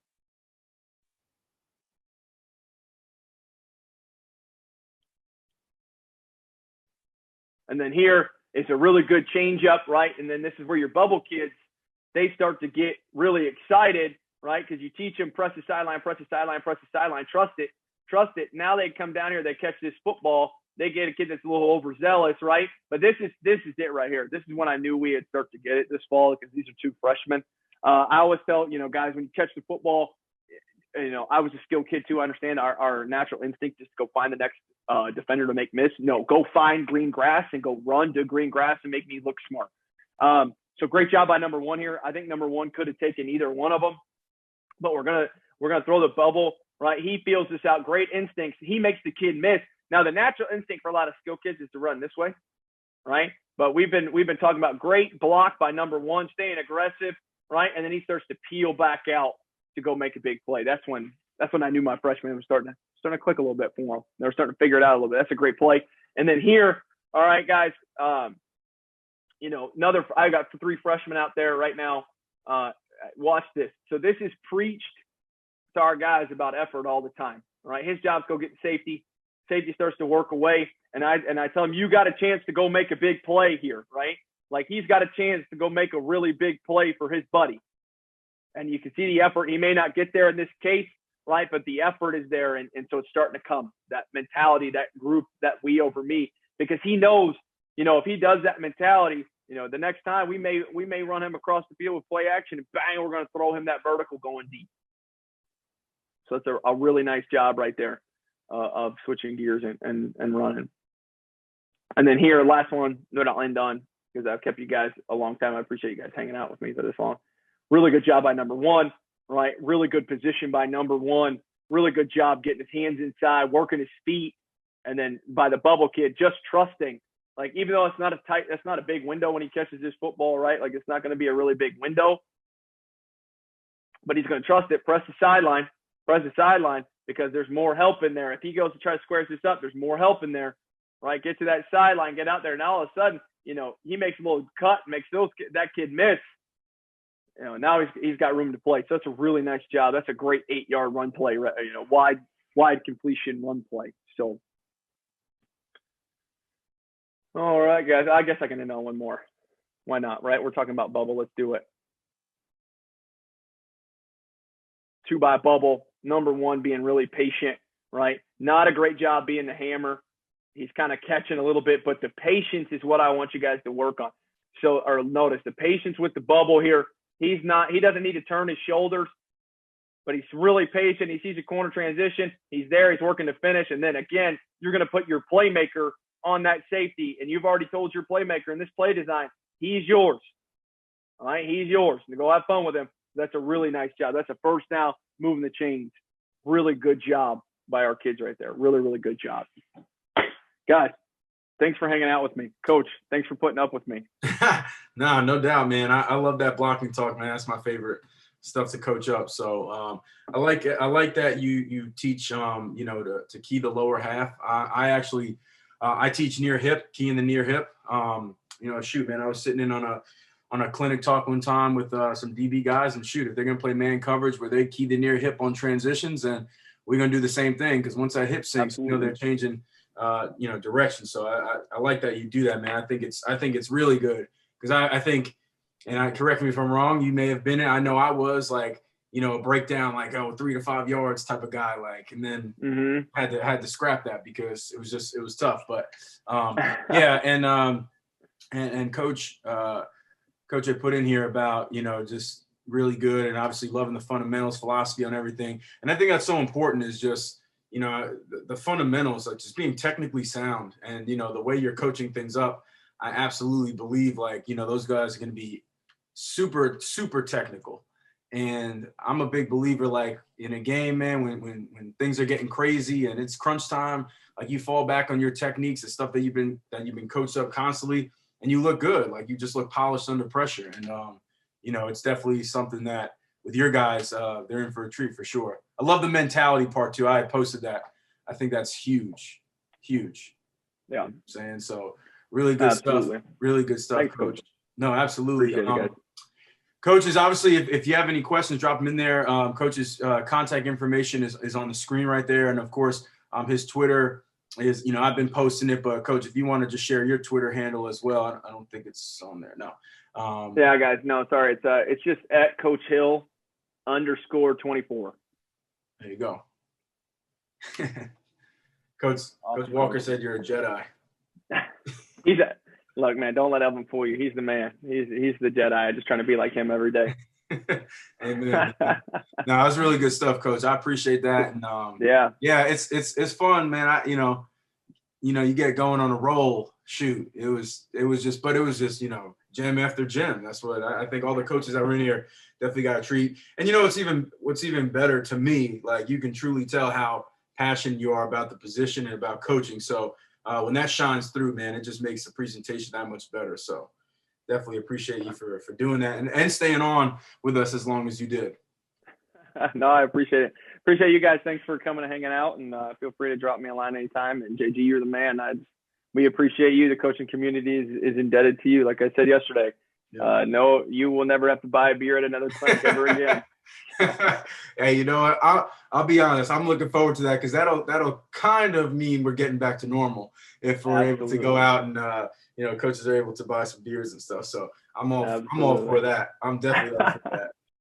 And then here is a really good changeup, right? And then this is where your bubble kids, they start to get really excited, right? Because you teach them press the sideline, press the sideline, press the sideline, trust it. Now they come down here, they catch this football. They get a kid that's a little overzealous, right? But this is it right here. This is when I knew we had started to get it this fall because these are 2 freshmen. I always tell, guys, when you catch the football, I was a skilled kid too. I understand our natural instinct is to go find the next defender to make miss. No, go find green grass and go run to green grass and make me look smart. So great job by number 1 here. I think number 1 could have taken either one of them, but we're gonna throw the bubble, right? He feels this out. Great instincts. He makes the kid miss. Now the natural instinct for a lot of skilled kids is to run this way, right? But we've been talking about great block by number 1, staying aggressive, right? And then he starts to peel back out to go make a big play. That's when I knew my freshmen was starting to click a little bit for them. They were starting to figure it out a little bit. That's a great play. And then here, all right, guys, I got 3 freshmen out there right now. Watch this. So this is preached to our guys about effort all the time, right? His job's go get safety. Safety starts to work away. And I tell him, you got a chance to go make a big play here, right? Like he's got a chance to go make a really big play for his buddy. And you can see the effort. He may not get there in this case, right? But the effort is there. And so it's starting to come, that mentality, that group, that we over me, because he knows, if he does that mentality, the next time we may run him across the field with play action and bang, we're going to throw him that vertical going deep. So it's a really nice job right there of switching gears and running. And then here, last one, that I'll end on because I've kept you guys a long time. I appreciate you guys hanging out with me for this long. Really good job by number 1, right? Really good position by number 1. Really good job getting his hands inside, working his feet. And then by the bubble kid, just trusting. Like, even though that's not a big window when he catches this football, right? Like, it's not going to be a really big window. But he's going to trust it, press the sideline because there's more help in there. If he goes to try to square this up, there's more help in there, right? Get to that sideline, get out there. Now all of a sudden, he makes a little cut, makes that kid miss. Now he's got room to play. So that's a really nice job. That's a great 8-yard run play, wide completion run play. So, all right, guys, I guess I can end on one more. Why not, right? We're talking about bubble. Let's do it. 2 by bubble. Number 1 being really patient, right? Not a great job being the hammer. He's kind of catching a little bit, but the patience is what I want you guys to work on. So, or notice the patience with the bubble here. He doesn't need to turn his shoulders, but he's really patient. He sees a corner transition. He's there. He's working to finish. And then again, you're going to put your playmaker on that safety. And you've already told your playmaker in this play design, he's yours. All right. He's yours. And go have fun with him. That's a really nice job. That's a first down, moving the chains. Really good job by our kids right there. Really, really good job. Guys, thanks for hanging out with me. Coach, thanks for putting up with me. No doubt, man. I love that blocking talk, man. That's my favorite stuff to coach up. So I like it. I like that you teach, to key the lower half. I actually teach near hip, key in the near hip. Man, I was sitting in on a clinic talk one time with some DB guys, and if they're going to play man coverage where they key the near hip on transitions, then we're going to do the same thing. Because once that hip sinks, they're changing, direction. So I like that you do that, man. I think it's really good because I think, and correct me if I'm wrong, you may have been in, I know I was like, a breakdown like 3 to 5 yards type of guy, like, and then had to scrap that because it was tough. But yeah, and coach had put in here about just really good and obviously loving the fundamentals, philosophy on everything, and I think that's so important is just the fundamentals, like just being technically sound, and the way you're coaching things up. I absolutely believe those guys are going to be super, super technical. And I'm a big believer, like in a game, man, when things are getting crazy and it's crunch time, like you fall back on your techniques and stuff that you've been coached up constantly, and you look good. Like you just look polished under pressure. And it's definitely something that with your guys, they're in for a treat for sure. I love the mentality part too. I had posted that. I think that's huge. Yeah. I'm saying so. Really good stuff. Really good stuff, Thanks, Coach. No, absolutely. Appreciate it, guys. Coaches, obviously, if you have any questions, drop them in there. Coach's contact information is on the screen right there. And, of course, his Twitter is, I've been posting it. But, Coach, if you want to just share your Twitter handle as well, I don't think it's on there. No. Yeah, guys. No, sorry. It's just at Coach Hill _24. There you go. Coach Walker said you're a Jedi. Look, man, don't let Evan fool you. He's the man. He's the Jedi. I'm just trying to be like him every day. Amen. No, that was really good stuff, Coach. I appreciate that. And yeah, it's fun, man. You get going on a roll. Shoot, it was just gym after gym. That's what I think all the coaches that were in here definitely got a treat. And what's even better to me, like you can truly tell how passionate you are about the position and about coaching. So when that shines through, man, it just makes the presentation that much better. So definitely appreciate you for doing that and staying on with us as long as you did. No, I appreciate it. Appreciate you guys. Thanks for coming and hanging out, and feel free to drop me a line anytime. And JG, you're the man. We appreciate you. The coaching community is indebted to you. Like I said yesterday, no, you will never have to buy a beer at another clinic ever again. Hey, you know what? I'll be honest. I'm looking forward to that because that'll kind of mean we're getting back to normal if we're able to go out and coaches are able to buy some beers and stuff. So I'm all for that. I'm definitely all for that.